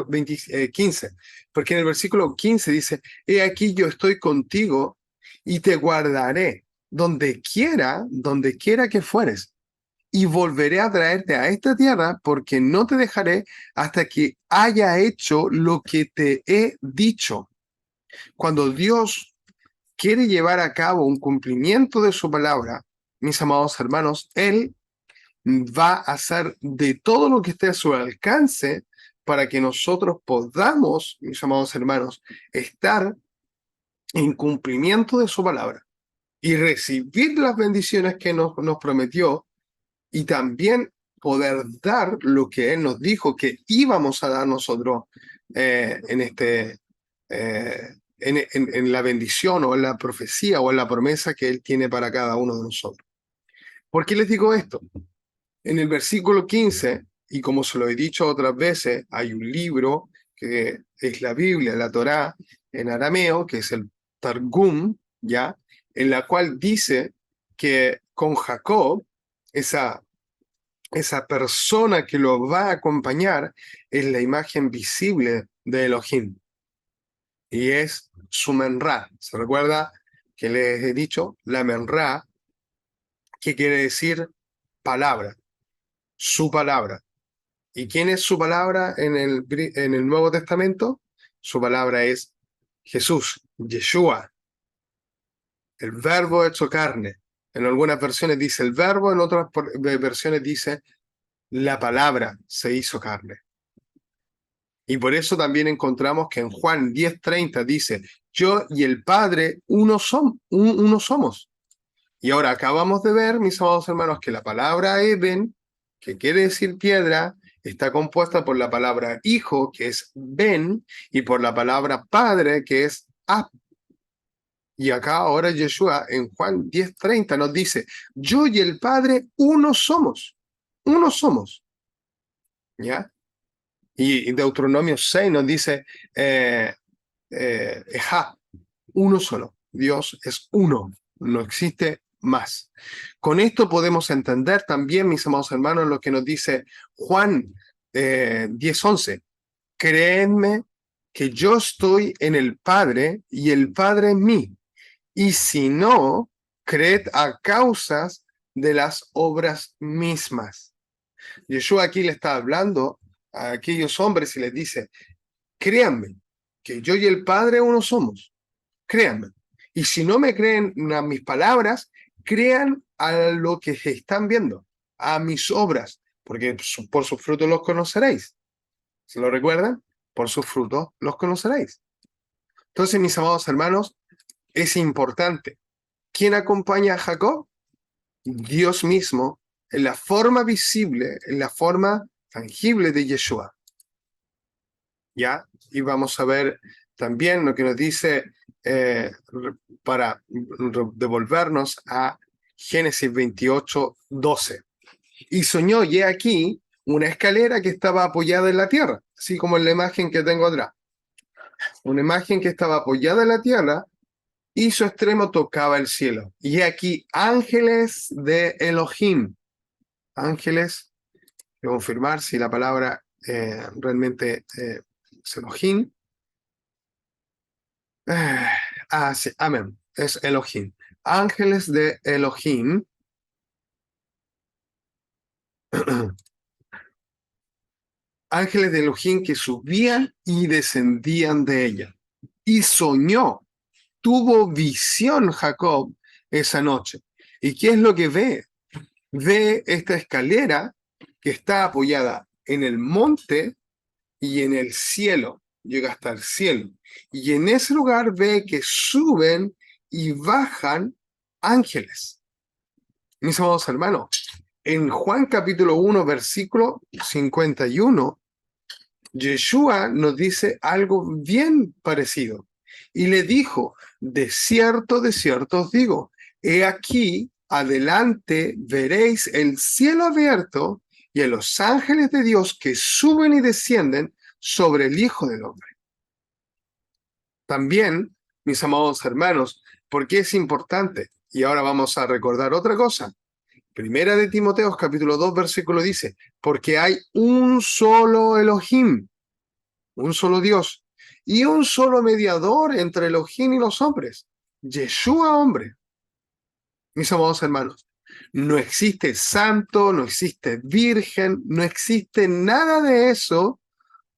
15? Porque en el versículo 15 dice, he aquí yo estoy contigo y te guardaré donde quiera que fueres, y volveré a traerte a esta tierra porque no te dejaré hasta que haya hecho lo que te he dicho. Cuando Dios quiere llevar a cabo un cumplimiento de su palabra, mis amados hermanos, Él va a hacer de todo lo que esté a su alcance para que nosotros podamos, mis amados hermanos, estar en cumplimiento de su palabra y recibir las bendiciones que nos prometió y también poder dar lo que Él nos dijo que íbamos a dar nosotros en este en la bendición o en la profecía o en la promesa que Él tiene para cada uno de nosotros. ¿Por qué les digo esto? En el versículo 15, y como se lo he dicho otras veces, hay un libro que es la Biblia, la Torá, en arameo, que es el Targum, ¿ya? En la cual dice que con Jacob, esa persona que lo va a acompañar, es la imagen visible de Elohim. Y es su menra. ¿Se recuerda que les he dicho? La menra, que quiere decir palabra, su palabra. ¿Y quién es su palabra en el Nuevo Testamento? Su palabra es Jesús, Yeshua, el verbo hecho carne. En algunas versiones dice el verbo, en otras versiones dice la palabra se hizo carne. Y por eso también encontramos que en Juan 10:30 dice, yo y el Padre uno somos. Y ahora acabamos de ver, mis amados hermanos, que la palabra Eben, que quiere decir piedra, está compuesta por la palabra hijo, que es Ben, y por la palabra padre, que es Ab. Y acá ahora Yeshua en Juan 10:30 nos dice, yo y el Padre uno somos, ¿ya? Y Deuteronomio 6 nos dice, Ejá, uno solo, Dios es uno, no existe más. Con esto podemos entender también, mis amados hermanos, lo que nos dice Juan 10:11. Créenme que yo estoy en el Padre y el Padre en mí. Y si no, creed a causas de las obras mismas. Yeshua aquí le está hablando a aquellos hombres y les dice, créanme que yo y el Padre uno somos. Créanme. Y si no me creen a mis palabras, crean a lo que están viendo, a mis obras, porque por sus frutos los conoceréis. ¿Se lo recuerdan? Por sus frutos los conoceréis. Entonces, mis amados hermanos, es importante. ¿Quién acompaña a Jacob? Dios mismo, en la forma visible, en la forma tangible de Yeshua. ¿Ya? Y vamos a ver también lo que nos dice para devolvernos a Génesis 28:12. Y soñó, y he aquí, una escalera que estaba apoyada en la tierra, así como en la imagen que tengo atrás. Una imagen que estaba apoyada en la tierra y su extremo tocaba el cielo. Y he aquí ángeles de Elohim. Ángeles, voy a confirmar si la palabra realmente es Elohim. Sí, amén. Es Elohim. Ángeles de Elohim. Ángeles de Elohim que subían y descendían de ella. Y soñó, tuvo visión Jacob esa noche. ¿Y qué es lo que ve? Ve esta escalera que está apoyada en el monte y en el cielo, llega hasta el cielo. Y en ese lugar ve que suben y bajan ángeles. Mis amados hermanos, en Juan capítulo 1, versículo 51, Yeshua nos dice algo bien parecido. Y le dijo, de cierto os digo, he aquí, adelante veréis el cielo abierto y a los ángeles de Dios que suben y descienden sobre el Hijo del Hombre. También, mis amados hermanos, ¿por qué es importante? Y ahora vamos a recordar otra cosa. Primera de Timoteo, capítulo 2, versículo dice, porque hay un solo Elohim, un solo Dios, y un solo mediador entre Elohim y los hombres, Yeshua hombre. Mis amados hermanos, no existe santo, no existe virgen, no existe nada de eso,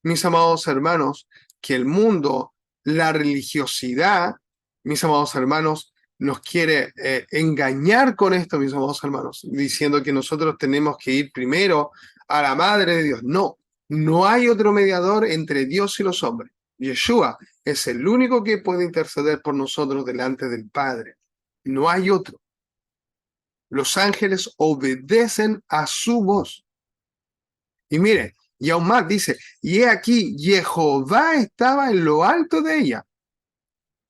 mis amados hermanos, que el mundo, la religiosidad, mis amados hermanos, nos quiere engañar con esto, mis amados hermanos, diciendo que nosotros tenemos que ir primero a la Madre de Dios. No, no hay otro mediador entre Dios y los hombres. Yeshua es el único que puede interceder por nosotros delante del Padre. No hay otro. Los ángeles obedecen a su voz. Y mire, y aún más dice, y he aquí, Jehová estaba en lo alto de ella.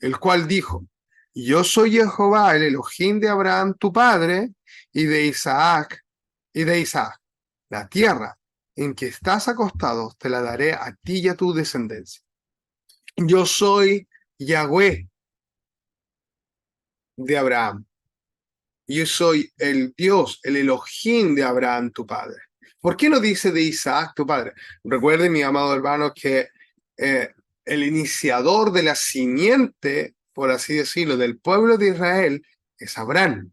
el cual dijo, yo soy Jehová, el Elohim de Abraham, tu padre, y de Isaac, y de Isaac. La tierra en que estás acostado te la daré a ti y a tu descendencia. Yo soy Yahweh de Abraham. Yo soy el Dios, el Elohim de Abraham, tu padre. ¿Por qué no dice de Isaac, tu padre? Recuerden, mi amado hermano, que el iniciador de la simiente, por así decirlo, del pueblo de Israel es Abraham.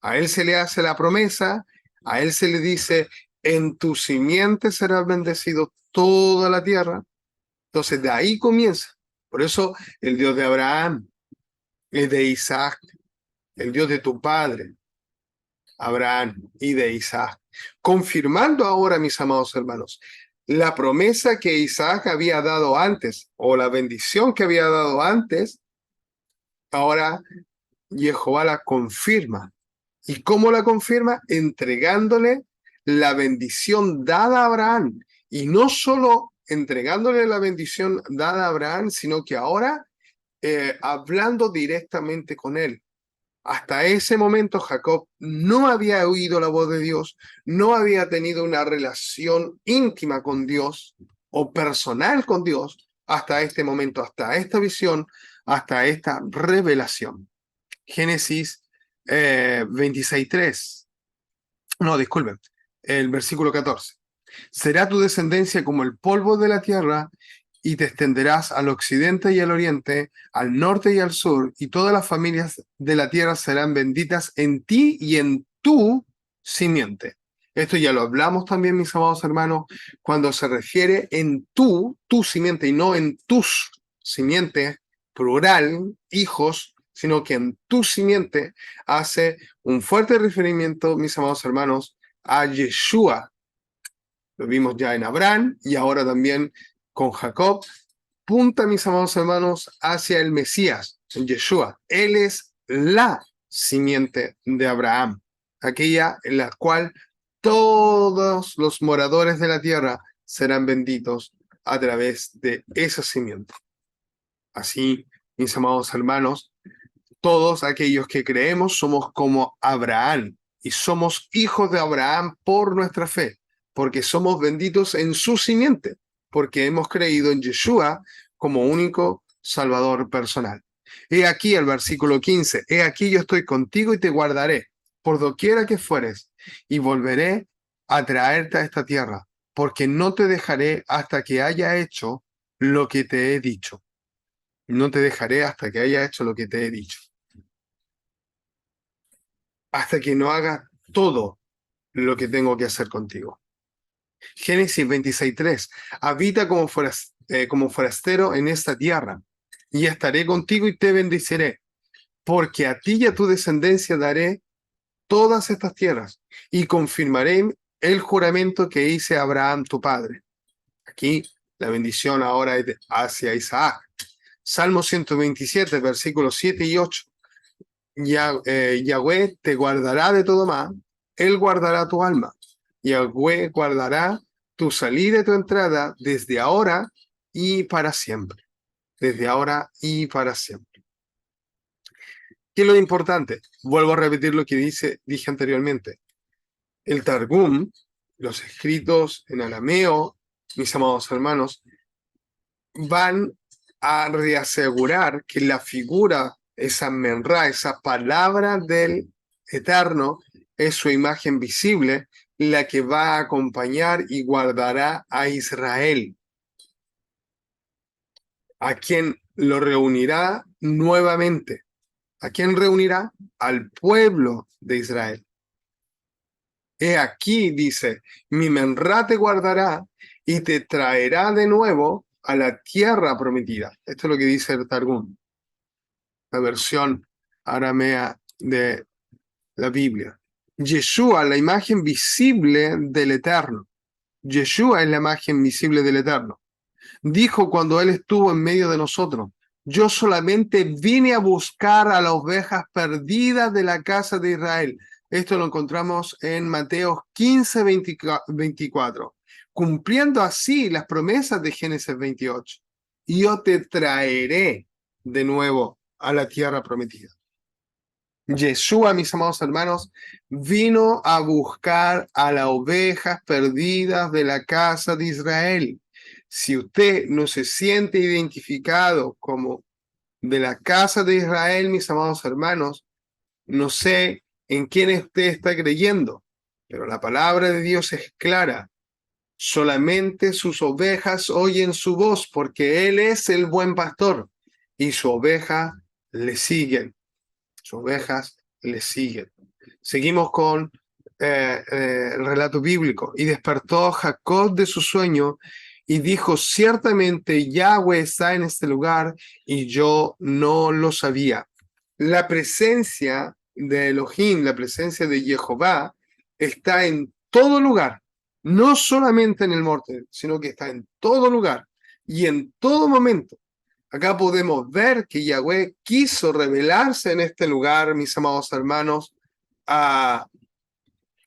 A él se le hace la promesa, a él se le dice, en tu simiente será bendecido toda la tierra. Entonces de ahí comienza. Por eso el Dios de Abraham, el de Isaac, el Dios de tu padre, Abraham y de Isaac. Confirmando ahora, mis amados hermanos, la promesa que Isaac había dado antes, o la bendición que había dado antes, ahora Jehová la confirma. ¿Y cómo la confirma? Entregándole la bendición dada a Abraham. Y no solo entregándole la bendición dada a Abraham, sino que ahora hablando directamente con él. Hasta ese momento Jacob no había oído la voz de Dios, no había tenido una relación íntima con Dios o personal con Dios hasta este momento, hasta esta visión, hasta esta revelación. Génesis 26:3. No, disculpen, el versículo 14. Será tu descendencia como el polvo de la tierra, y te extenderás al occidente y al oriente, al norte y al sur, y todas las familias de la tierra serán benditas en ti y en tu simiente. Esto ya lo hablamos también, mis amados hermanos, cuando se refiere en tu simiente, y no en tus simientes, plural, hijos, sino que en tu simiente hace un fuerte referimiento, mis amados hermanos, a Yeshua. Lo vimos ya en Abraham y ahora también con Jacob. Punta, mis amados hermanos, hacia el Mesías, en Yeshua. Él es la simiente de Abraham, aquella en la cual todos los moradores de la tierra serán benditos a través de esa simiente. Así, mis amados hermanos, todos aquellos que creemos somos como Abraham y somos hijos de Abraham por nuestra fe, porque somos benditos en su simiente, porque hemos creído en Yeshua como único Salvador personal. He aquí el versículo 15, he aquí yo estoy contigo y te guardaré por doquiera que fueres, y volveré a traerte a esta tierra, porque no te dejaré hasta que haya hecho lo que te he dicho. No te dejaré hasta que haya hecho lo que te he dicho. Hasta que no haga todo lo que tengo que hacer contigo. Génesis 26:3. Habita como forastero en esta tierra, y estaré contigo y te bendeciré, porque a ti y a tu descendencia daré todas estas tierras, y confirmaré el juramento que hice a Abraham tu padre. Aquí la bendición ahora es hacia Isaac. Salmo 127, versículos 7 y 8. Yahweh te guardará de todo mal, Él guardará tu alma. Yahweh guardará tu salida y tu entrada desde ahora y para siempre. Desde ahora y para siempre. ¿Qué es lo importante? Vuelvo a repetir lo que dije anteriormente. El Targum, los escritos en arameo, mis amados hermanos, van a reasegurar que la figura, esa menra, esa palabra del Eterno, es su imagen visible, la que va a acompañar y guardará a Israel, a quien lo reunirá nuevamente. ¿A quién reunirá? Al pueblo de Israel. He aquí, dice, mi menra te guardará y te traerá de nuevo a la tierra prometida. Esto es lo que dice el Targum, la versión aramea de la Biblia. Yeshua, la imagen visible del Eterno. Yeshua es la imagen visible del Eterno. Dijo cuando Él estuvo en medio de nosotros, yo solamente vine a buscar a las ovejas perdidas de la casa de Israel. Esto lo encontramos en Mateo 15:24, cumpliendo así las promesas de Génesis 28. Y yo te traeré de nuevo a la tierra prometida. Yeshua, mis amados hermanos, vino a buscar a las ovejas perdidas de la casa de Israel. Si usted no se siente identificado como de la casa de Israel, mis amados hermanos, no sé en quién usted está creyendo, pero la palabra de Dios es clara. Solamente sus ovejas oyen su voz, porque Él es el buen pastor, y sus ovejas le siguen. Sus ovejas le siguen. Seguimos con el relato bíblico. Y despertó Jacob de su sueño y dijo, ciertamente Yahweh está en este lugar y yo no lo sabía. La presencia de Elohim, la presencia de Jehová, está en todo lugar, no solamente en el norte, sino que está en todo lugar y en todo momento. Acá podemos ver que Yahweh quiso revelarse en este lugar, mis amados hermanos,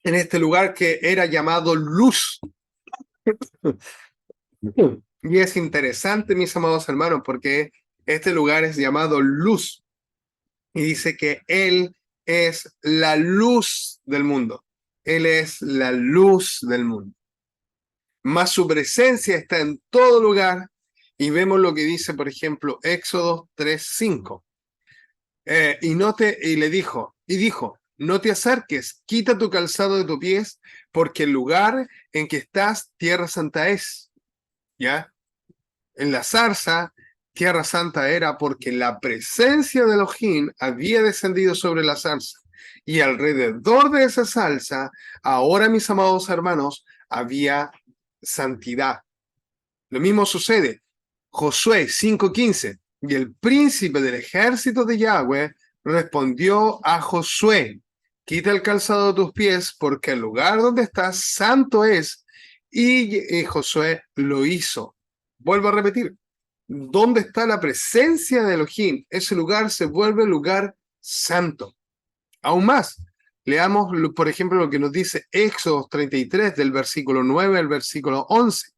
en este lugar que era llamado luz. Y es interesante, mis amados hermanos, porque este lugar es llamado luz. Y dice que Él es la luz del mundo. Él es la luz del mundo. Más su presencia está en todo lugar. Y vemos lo que dice, por ejemplo, Éxodo 3:5. Y le dijo, no te acerques, quita tu calzado de tus pies, porque el lugar en que estás, tierra santa es. ¿Ya? En la zarza, tierra santa era porque la presencia de Elohim había descendido sobre la zarza. Y alrededor de esa zarza, ahora, mis amados hermanos, había santidad. Lo mismo sucede. Josué 5:15. Y el príncipe del ejército de Yahweh respondió a Josué, quita el calzado de tus pies, porque el lugar donde estás santo es. Y Josué lo hizo. Vuelvo a repetir, ¿dónde está la presencia de Elohim? Ese lugar se vuelve lugar santo. Aún más, leamos, por ejemplo, lo que nos dice Éxodo 33, del versículo 9 al versículo 11.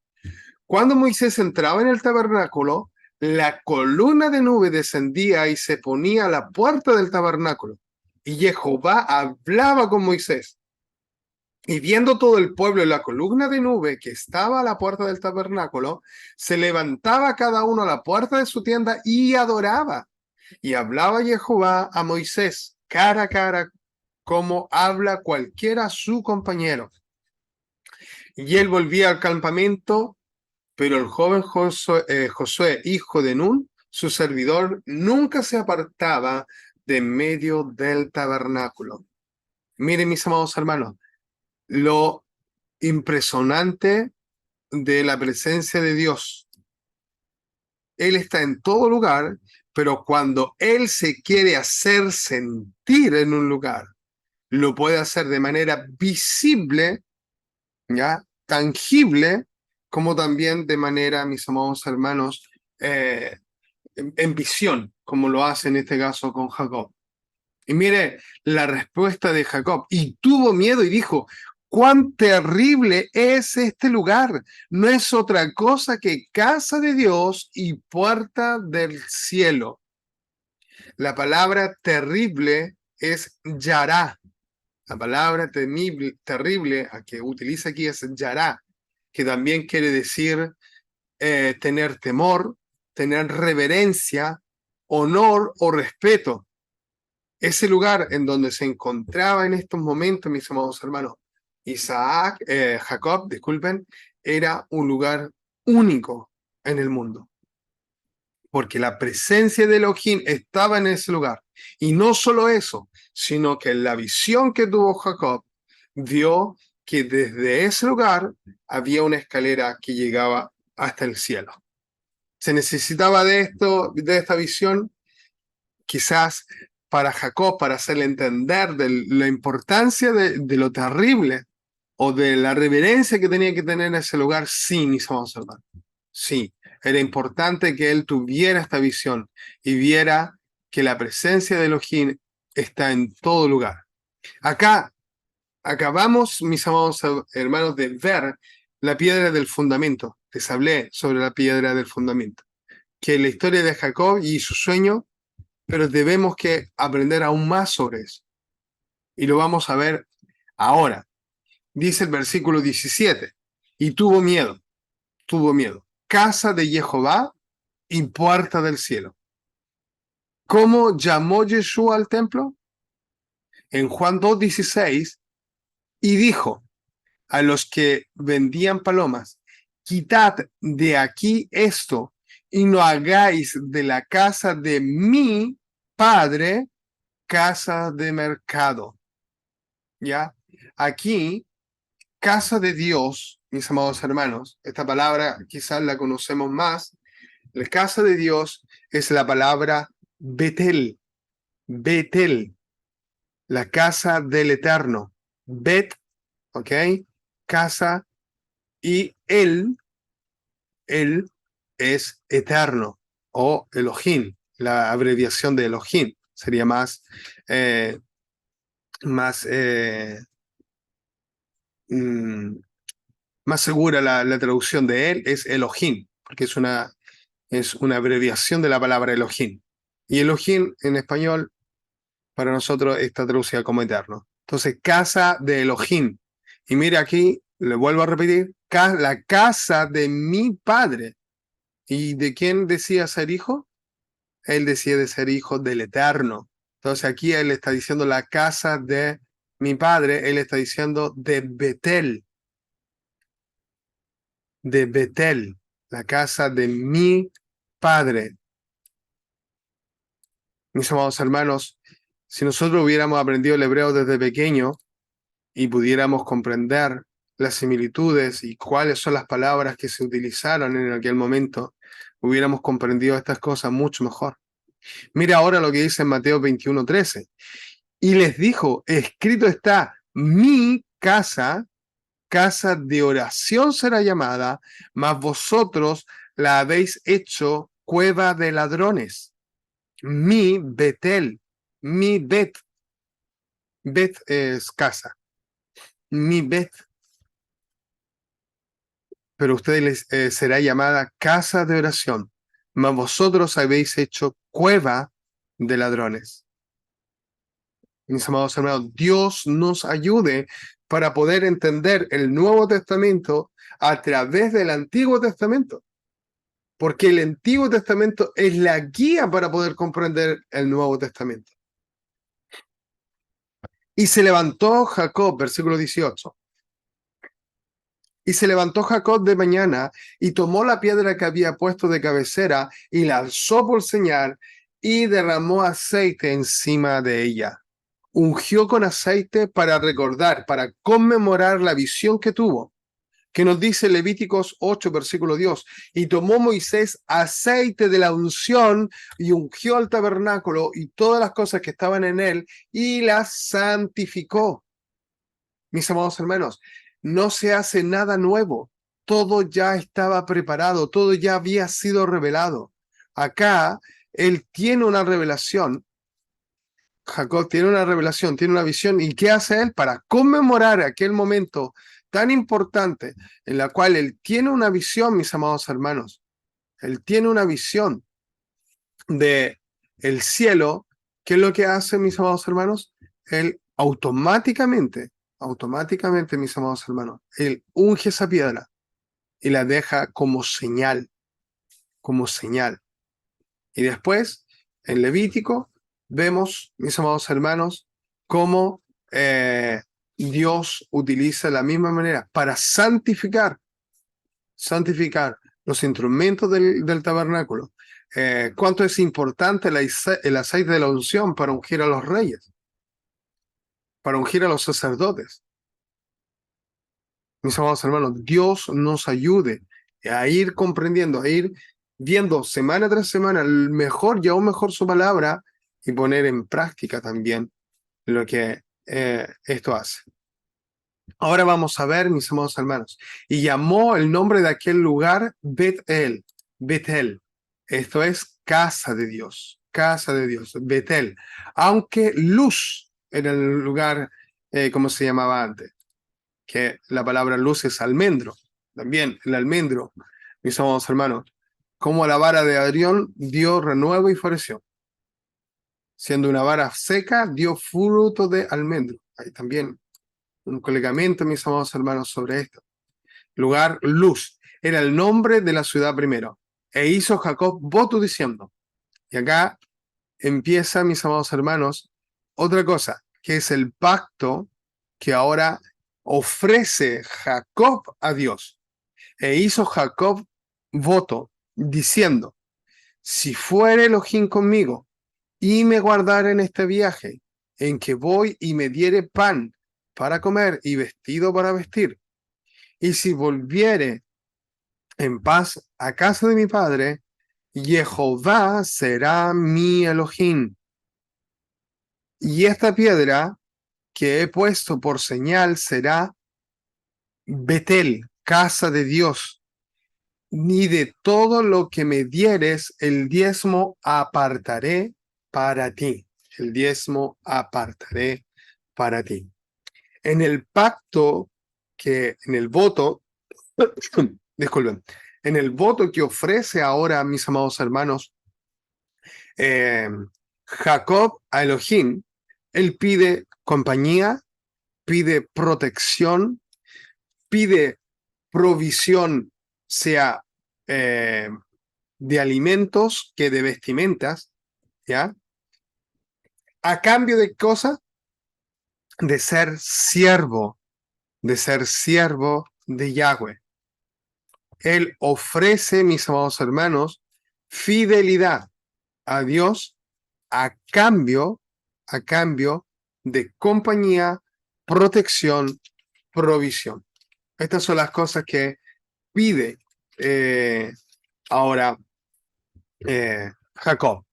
Cuando Moisés entraba en el tabernáculo, la columna de nube descendía y se ponía a la puerta del tabernáculo. Y Jehová hablaba con Moisés. Y viendo todo el pueblo la columna de nube que estaba a la puerta del tabernáculo, se levantaba cada uno a la puerta de su tienda y adoraba. Y hablaba Jehová a Moisés cara a cara, como habla cualquiera a su compañero. Y él volvía al campamento, pero el joven Josué, hijo de Nun, su servidor, nunca se apartaba de en medio del tabernáculo. Miren, mis amados hermanos, lo impresionante de la presencia de Dios. Él está en todo lugar, pero cuando Él se quiere hacer sentir en un lugar, lo puede hacer de manera visible, ¿ya? Tangible, como también de manera, mis amados hermanos, en visión, como lo hace en este caso con Jacob. Y mire la respuesta de Jacob. Y tuvo miedo y dijo, cuán terrible es este lugar. No es otra cosa que casa de Dios y puerta del cielo. La palabra terrible es yará. La palabra temible, terrible a que utiliza aquí es yará, que también quiere decir tener temor, tener reverencia, honor o respeto. Ese lugar en donde se encontraba en estos momentos, mis amados hermanos, Jacob, disculpen, era un lugar único en el mundo, porque la presencia de Elohim estaba en ese lugar. Y no solo eso, sino que en la visión que tuvo Jacob, vio que desde ese lugar había una escalera que llegaba hasta el cielo. Se necesitaba de esta visión, quizás para Jacob, para hacerle entender de la importancia de lo terrible o de la reverencia que tenía que tener en ese lugar. Sí, mis amados hermanos, sí, era importante que él tuviera esta visión y viera que la presencia de Elohim está en todo lugar. Acá acabamos, mis amados hermanos, de ver la piedra del fundamento. Les hablé sobre la piedra del fundamento. que la historia de Jacob y su sueño, pero debemos que aprender aún más sobre eso. Y lo vamos a ver ahora. Dice el versículo 17, y tuvo miedo. Casa de Jehová y puerta del cielo. ¿Cómo llamó Yeshua al templo? En Juan 2:16, y dijo a los que vendían palomas, quitad de aquí esto y no hagáis de la casa de mi padre casa de mercado. ¿Ya? Aquí, casa de Dios, mis amados hermanos, esta palabra quizás la conocemos más. La casa de Dios es la palabra Betel, Betel, la casa del Eterno. Bet, ¿ok? Casa, y él es eterno, o Elohim, la abreviación de Elohim. Sería más, más, mm, más segura la traducción de él, es Elohim, porque es una abreviación de la palabra Elohim. Y Elohim en español, para nosotros, está traducida como eterno. Entonces, casa de Elohim. Y mire aquí, le vuelvo a repetir, la casa de mi padre. ¿Y de quién decía ser hijo? Él decía de ser hijo del Eterno. Entonces aquí él está diciendo la casa de mi padre, él está diciendo de Betel, la casa de mi padre. Mis amados hermanos, si nosotros hubiéramos aprendido el hebreo desde pequeño y pudiéramos comprender las similitudes y cuáles son las palabras que se utilizaron en aquel momento, hubiéramos comprendido estas cosas mucho mejor. Mira ahora lo que dice en Mateo 21:13. Y les dijo, escrito está, mi casa, casa de oración será llamada, mas vosotros la habéis hecho cueva de ladrones. Mi Betel, mi Bet es casa, mi Bet, pero ustedes será llamada casa de oración, mas vosotros habéis hecho cueva de ladrones. Mis amados hermanos, Dios nos ayude para poder entender el Nuevo Testamento a través del Antiguo Testamento, porque el Antiguo Testamento es la guía para poder comprender el Nuevo Testamento. Y se levantó Jacob, versículo 18. Y se levantó Jacob de mañana y tomó la piedra que había puesto de cabecera y la alzó por señal y derramó aceite encima de ella. Ungió con aceite para recordar, para conmemorar la visión que tuvo, que nos dice Levíticos 8, versículo 2, y tomó Moisés aceite de la unción y ungió al tabernáculo y todas las cosas que estaban en él y las santificó. Mis amados hermanos, no se hace nada nuevo, todo ya estaba preparado, todo ya había sido revelado. Acá él tiene una revelación. Jacob tiene una revelación, tiene una visión, ¿y qué hace él? Para conmemorar aquel momento tan importante en la cual él tiene una visión, mis amados hermanos. Él tiene una visión de el cielo. ¿Qué es lo que hace, mis amados hermanos? Él automáticamente, mis amados hermanos, él unge esa piedra y la deja como señal, como señal. Y después, en Levítico, vemos, mis amados hermanos, cómo Dios utiliza la misma manera para santificar los instrumentos del tabernáculo. ¿Cuánto es importante el aceite de la unción para ungir a los reyes, para ungir a los sacerdotes? Mis amados hermanos, Dios nos ayude a ir comprendiendo, a ir viendo semana tras semana mejor y aún mejor su palabra y poner en práctica también lo que esto hace. Ahora vamos a ver, mis amados hermanos, y llamó el nombre de aquel lugar Betel, Betel. Esto es casa de Dios, Betel. Aunque Luz era el lugar, como se llamaba antes, que la palabra luz es almendro. También el almendro, mis amados hermanos, Como la vara de Adrión dio renuevo y floreció. Siendo una vara seca, dio fruto de almendro. Hay también un colegamiento, mis amados hermanos, sobre esto. Lugar, Luz. Era el nombre de la ciudad primero. E hizo Jacob voto diciendo. Y acá empieza, mis amados hermanos, otra cosa, que es el pacto que ahora ofrece Jacob a Dios. E hizo Jacob voto diciendo, si fuere Elohim conmigo y me guardare en este viaje, en que voy y me diere pan para comer y vestido para vestir, y si volviere en paz a casa de mi padre, Jehová será mi Elohim. Y esta piedra que he puesto por señal será Betel, casa de Dios. Ni de todo lo que me dieres el diezmo apartaré para ti. El diezmo apartaré para ti. En el pacto en el voto, disculpen, en el voto que ofrece ahora, mis amados hermanos, eh, Jacob a Elohim, él pide compañía, pide protección, pide provisión, sea de alimentos que de vestimentas, ¿ya? A cambio de cosas, de ser siervo de Yahweh. Él ofrece, mis amados hermanos, fidelidad a Dios a cambio de compañía, protección, provisión. Estas son las cosas que pide ahora Jacob.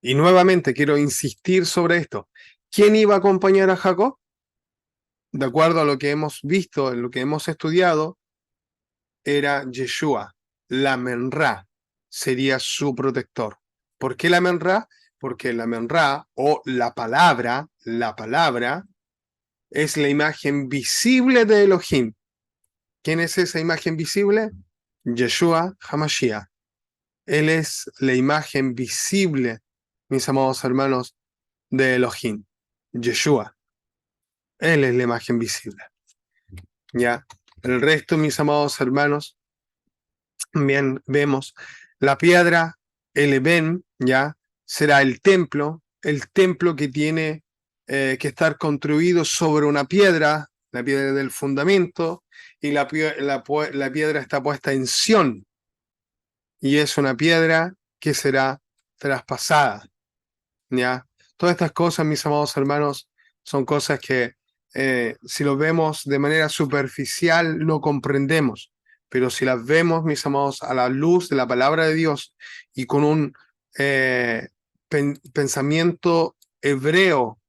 Y nuevamente quiero insistir sobre esto. ¿Quién iba a acompañar a Jacob? De acuerdo a lo que hemos visto, en lo que hemos estudiado, era Yeshua, la Menra, sería su protector. ¿Por qué la Menra? Porque la Menra, o la palabra, es la imagen visible de Elohim. ¿Quién es esa imagen visible? Yeshua HaMashiach. Él es la imagen visible, mis amados hermanos, de Elohim. Yeshua. Él es la imagen visible. ¿Ya? El resto, mis amados hermanos, bien, vemos la piedra, el Eben, ¿ya? Será el templo que tiene que estar construido sobre una piedra, la piedra del fundamento, y la piedra está puesta en Sión, y es una piedra que será traspasada, ¿ya? Todas estas cosas, mis amados hermanos, son cosas que si lo vemos de manera superficial no comprendemos, pero si las vemos, mis amados, a la luz de la palabra de Dios y con un pensamiento hebreo,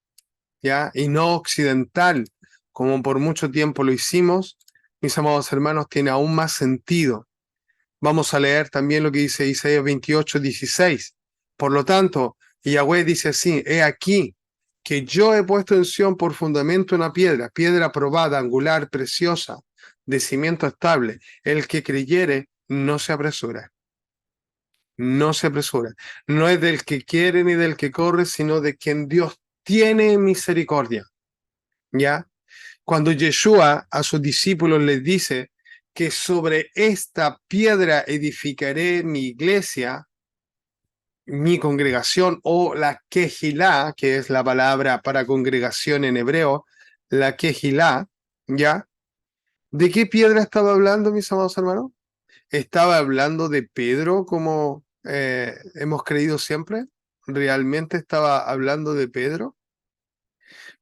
¿ya? Y no occidental, como por mucho tiempo lo hicimos, mis amados hermanos, tiene aún más sentido. Vamos a leer también lo que dice Isaías 28:16. Por lo tanto, Yahweh dice así, he aquí que yo he puesto en Sión por fundamento una piedra, piedra probada, angular, preciosa, de cimiento estable. El que creyere no se apresura. No se apresura. No es del que quiere ni del que corre, sino de quien Dios tiene misericordia. ¿Ya? Cuando Yeshua a sus discípulos les dice que sobre esta piedra edificaré mi iglesia, mi congregación, o la Kehilá, que es la palabra para congregación en hebreo, la Kehilá, ¿ya? ¿De qué piedra estaba hablando, mis amados hermanos? ¿Estaba hablando de Pedro, como hemos creído siempre? ¿Realmente estaba hablando de Pedro?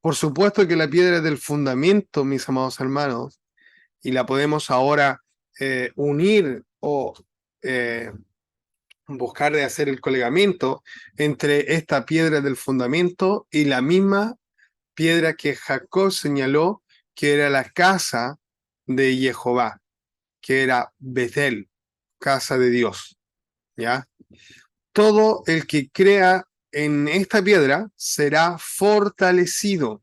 Por supuesto que la piedra del fundamento, mis amados hermanos, y la podemos ahora unir o buscar de hacer el colegamiento entre esta piedra del fundamento y la misma piedra que Jacob señaló que era la casa de Jehová, que era Betel, casa de Dios. ¿Ya? Todo el que crea en esta piedra será fortalecido,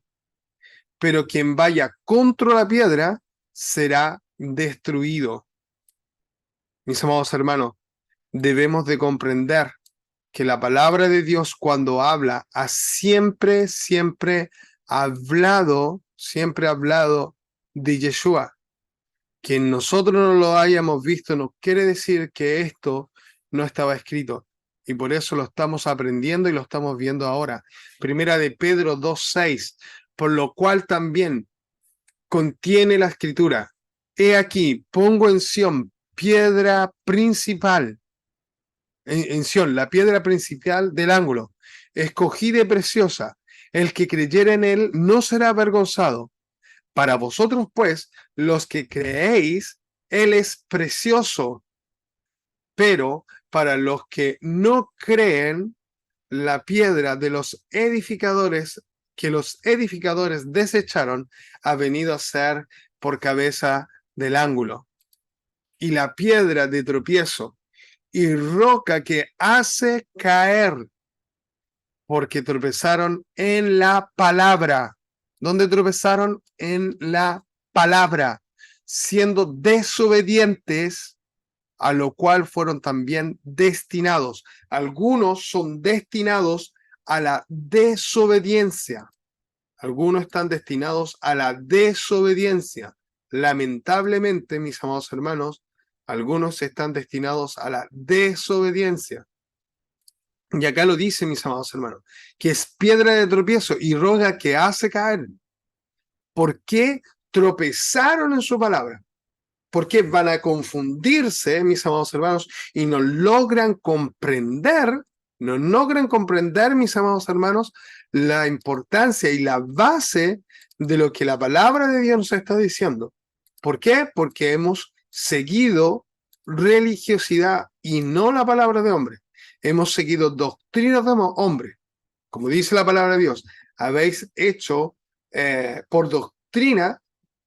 pero quien vaya contra la piedra será destruido. Mis amados hermanos, debemos de comprender que la palabra de Dios cuando habla ha siempre hablado de Yeshua. Que nosotros no lo hayamos visto no quiere decir que esto no estaba escrito. Y por eso lo estamos aprendiendo y lo estamos viendo ahora. Primera de Pedro 2:6, por lo cual también contiene la escritura. He aquí, pongo en Sión piedra principal, en Sión, la piedra principal del ángulo, escogida y preciosa. El que creyere en él no será avergonzado. Para vosotros, pues, los que creéis, él es precioso, pero para los que no creen, la piedra de los edificadores que los edificadores desecharon ha venido a ser por cabeza del ángulo. Y la piedra de tropiezo y roca que hace caer, porque tropezaron en la palabra. ¿Dónde tropezaron? En la palabra, siendo desobedientes, a lo cual fueron también destinados. Algunos son destinados a la desobediencia. Algunos están destinados a la desobediencia. Lamentablemente, mis amados hermanos, algunos están destinados a la desobediencia. Y acá lo dice, mis amados hermanos, que es piedra de tropiezo y roca que hace caer. ¿Por qué tropezaron en su palabra? ¿Por qué van a confundirse, mis amados hermanos, y no logran comprender, mis amados hermanos, la importancia y la base de lo que la palabra de Dios nos está diciendo? ¿Por qué? Porque hemos seguido religiosidad y no la palabra de hombre. Hemos seguido doctrinas de hombre. Como dice la palabra de Dios, habéis hecho por doctrina,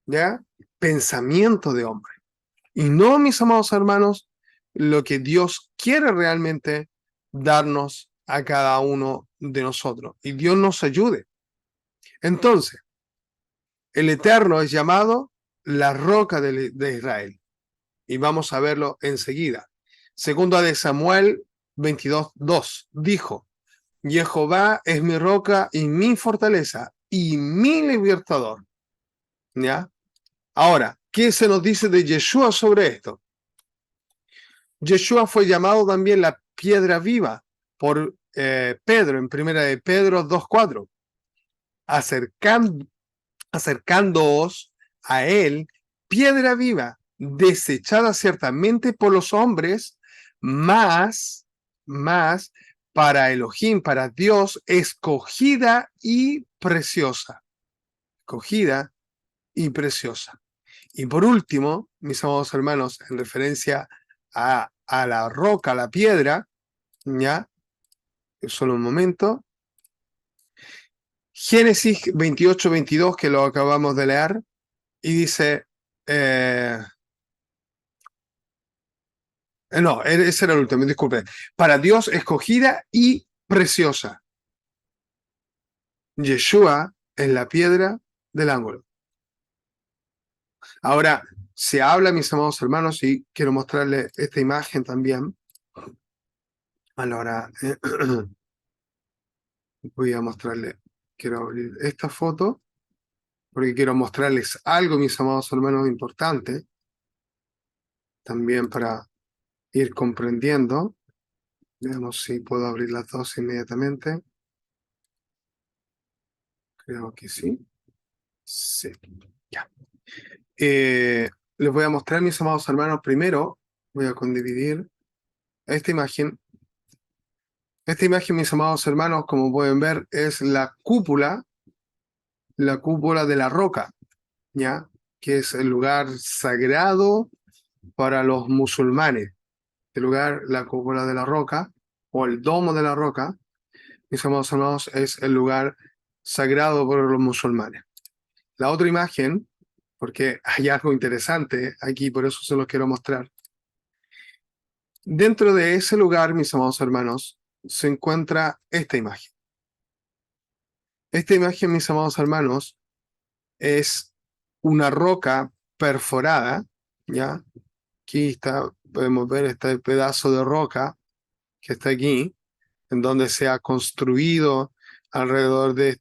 ¿ya? Pensamiento de hombre. Y no, mis amados hermanos, lo que Dios quiere realmente darnos a cada uno de nosotros. Y Dios nos ayude. Entonces, el Eterno es llamado la roca de Israel. Y vamos a verlo enseguida. Segunda de Samuel 22:2 dijo: Jehová es mi roca y mi fortaleza y mi libertador. ¿Ya? Ahora, ¿qué se nos dice de Yeshua sobre esto? Yeshua fue llamado también la piedra viva por Pedro, en primera de Pedro 2:4. Acercándoos a él, piedra viva, desechada ciertamente por los hombres, más para Elohim, para Dios, escogida y preciosa. Escogida y preciosa. Y por último, mis amados hermanos, en referencia a la roca, a la piedra, ¿ya? Solo un momento. Génesis 28:22, que lo acabamos de leer, y dice, no, ese era el último, disculpe. Para Dios escogida y preciosa. Yeshua es la piedra del ángulo. Ahora, se habla, mis amados hermanos, y quiero mostrarles esta imagen también. Ahora, voy a mostrarle, quiero abrir esta foto, porque quiero mostrarles algo, mis amados hermanos, importante, también para ir comprendiendo. Veamos si puedo abrir las dos inmediatamente. Creo que sí. Sí, ya. Les voy a mostrar, mis amados hermanos, primero voy a condividir esta imagen. Esta imagen, mis amados hermanos, como pueden ver, es la cúpula de la roca, ¿ya? Que es el lugar sagrado para los musulmanes. El lugar, la cúpula de la roca, o el domo de la roca, mis amados hermanos, es el lugar sagrado para los musulmanes. La otra imagen, porque hay algo interesante aquí, por eso se los quiero mostrar. Dentro de ese lugar, mis amados hermanos, se encuentra esta imagen. Esta imagen, mis amados hermanos, es una roca perforada, ¿ya? Aquí está podemos ver este pedazo de roca que está aquí, en donde se ha construido alrededor de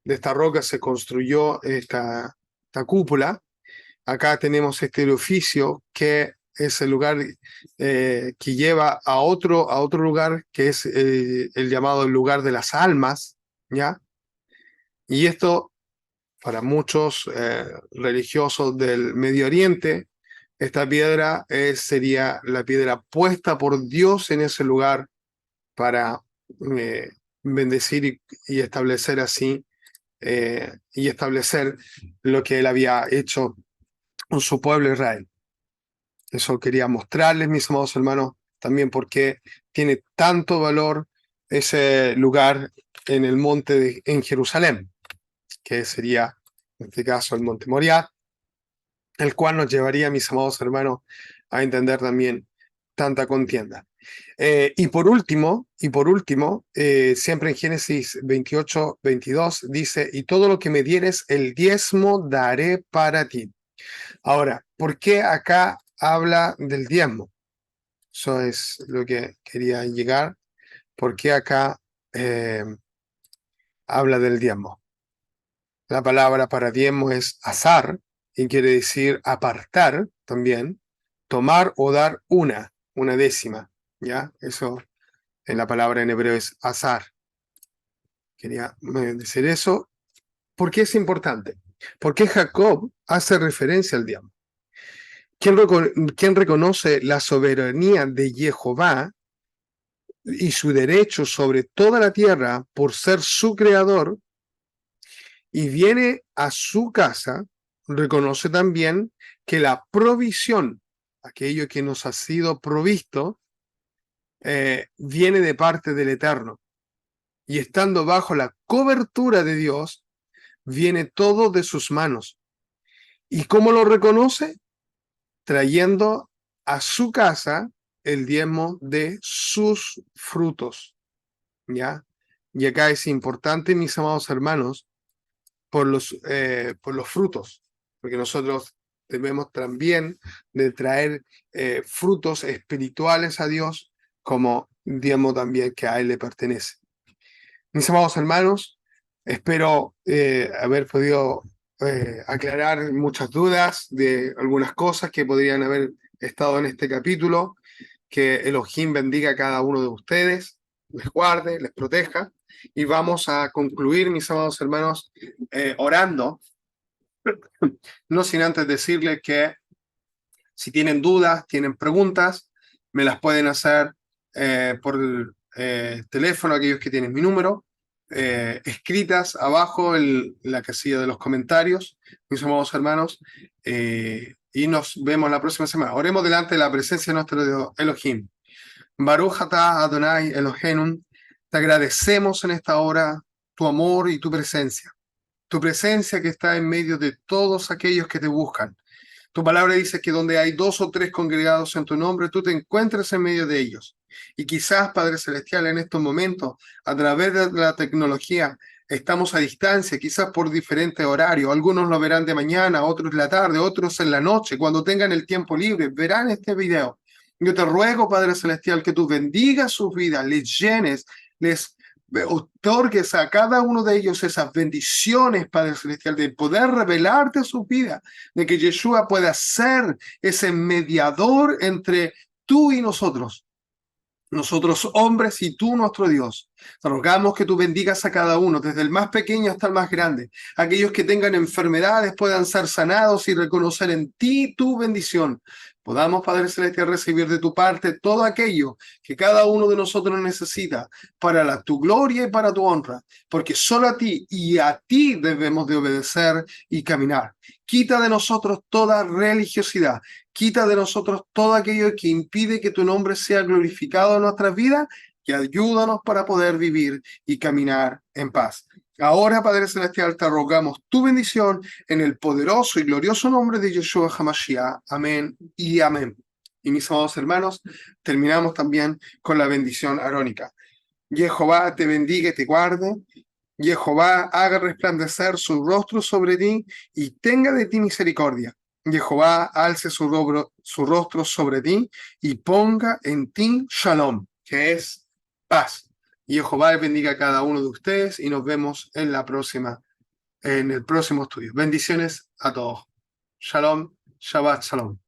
esta roca, se construyó esta cúpula. Acá tenemos este edificio que es el lugar que lleva a otro lugar que es el llamado el lugar de las almas, ¿ya? Y esto, para muchos religiosos del Medio Oriente, esta piedra sería la piedra puesta por Dios en ese lugar para eh, bendecir y establecer así, y establecer lo que él había hecho con su pueblo Israel. Eso quería mostrarles, mis amados hermanos, también porque tiene tanto valor ese lugar en el monte en Jerusalén, que sería, en este caso, el monte Moriah, el cual nos llevaría, mis amados hermanos, a entender también tanta contienda. Y por último, siempre en Génesis 28-22 dice, y todo lo que me dieres, el diezmo daré para ti. Ahora, ¿por qué acá habla del diezmo? Eso es lo que quería llegar. ¿Por qué acá habla del diezmo? La palabra para diezmo es azar y quiere decir apartar también, tomar o dar una décima, ¿ya? Eso en la palabra en hebreo es azar. Quería decir eso. ¿Por qué es importante? Porque Jacob hace referencia al diezmo. ¿Quién reconoce la soberanía de Jehová y su derecho sobre toda la tierra por ser su creador y viene a su casa, reconoce también que la provisión, aquello que nos ha sido provisto, viene de parte del Eterno? Y estando bajo la cobertura de Dios, viene todo de sus manos. ¿Y cómo lo reconoce? Trayendo a su casa el diezmo de sus frutos, ¿ya? Y acá es importante, mis amados hermanos, por los frutos, porque nosotros debemos también de traer frutos espirituales a Dios, como diezmo también que a Él le pertenece. Mis amados hermanos, espero haber podido aclarar muchas dudas de algunas cosas que podrían haber estado en este capítulo. Que Elohim bendiga a cada uno de ustedes, les guarde, les proteja. Y vamos a concluir, mis amados hermanos, orando, no sin antes decirles que si tienen dudas, tienen preguntas, me las pueden hacer por teléfono, aquellos que tienen mi número, escritas abajo en la casilla de los comentarios, mis amados hermanos, y nos vemos la próxima semana. Oremos delante de la presencia de nuestro Elohim. Baruch atah Adonai Eloheinu, te agradecemos en esta hora tu amor y tu presencia que está en medio de todos aquellos que te buscan. Tu palabra dice que donde hay 2 o 3 congregados en tu nombre, tú te encuentras en medio de ellos. Y quizás, Padre Celestial, en estos momentos, a través de la tecnología, estamos a distancia, quizás por diferentes horarios. Algunos lo verán de mañana, otros en la tarde, otros en la noche. Cuando tengan el tiempo libre, verán este video. Yo te ruego, Padre Celestial, que tú bendigas sus vidas, les llenes, les otorgues a cada uno de ellos esas bendiciones, Padre Celestial, de poder revelarte su vida, de que Yeshua pueda ser ese mediador entre tú y nosotros hombres y tú nuestro Dios. Te rogamos que tú bendigas a cada uno, desde el más pequeño hasta el más grande. Aquellos que tengan enfermedades puedan ser sanados y reconocer en ti tu bendición. Podamos, Padre Celestial, recibir de tu parte todo aquello que cada uno de nosotros necesita para tu gloria y para tu honra, porque solo a ti y a ti debemos de obedecer y caminar. Quita de nosotros toda religiosidad, quita de nosotros todo aquello que impide que tu nombre sea glorificado en nuestras vidas y ayúdanos para poder vivir y caminar en paz. Ahora, Padre Celestial, te rogamos tu bendición en el poderoso y glorioso nombre de Yeshua HaMashiach. Amén y amén. Y mis amados hermanos, terminamos también con la bendición arónica. Jehová te bendiga y te guarde. Jehová haga resplandecer su rostro sobre ti y tenga de ti misericordia. Jehová alce su rostro sobre ti y ponga en ti shalom, que es paz. Y Jehová bendiga a cada uno de ustedes y nos vemos en el próximo estudio. Bendiciones a todos. Shalom, Shabbat Shalom.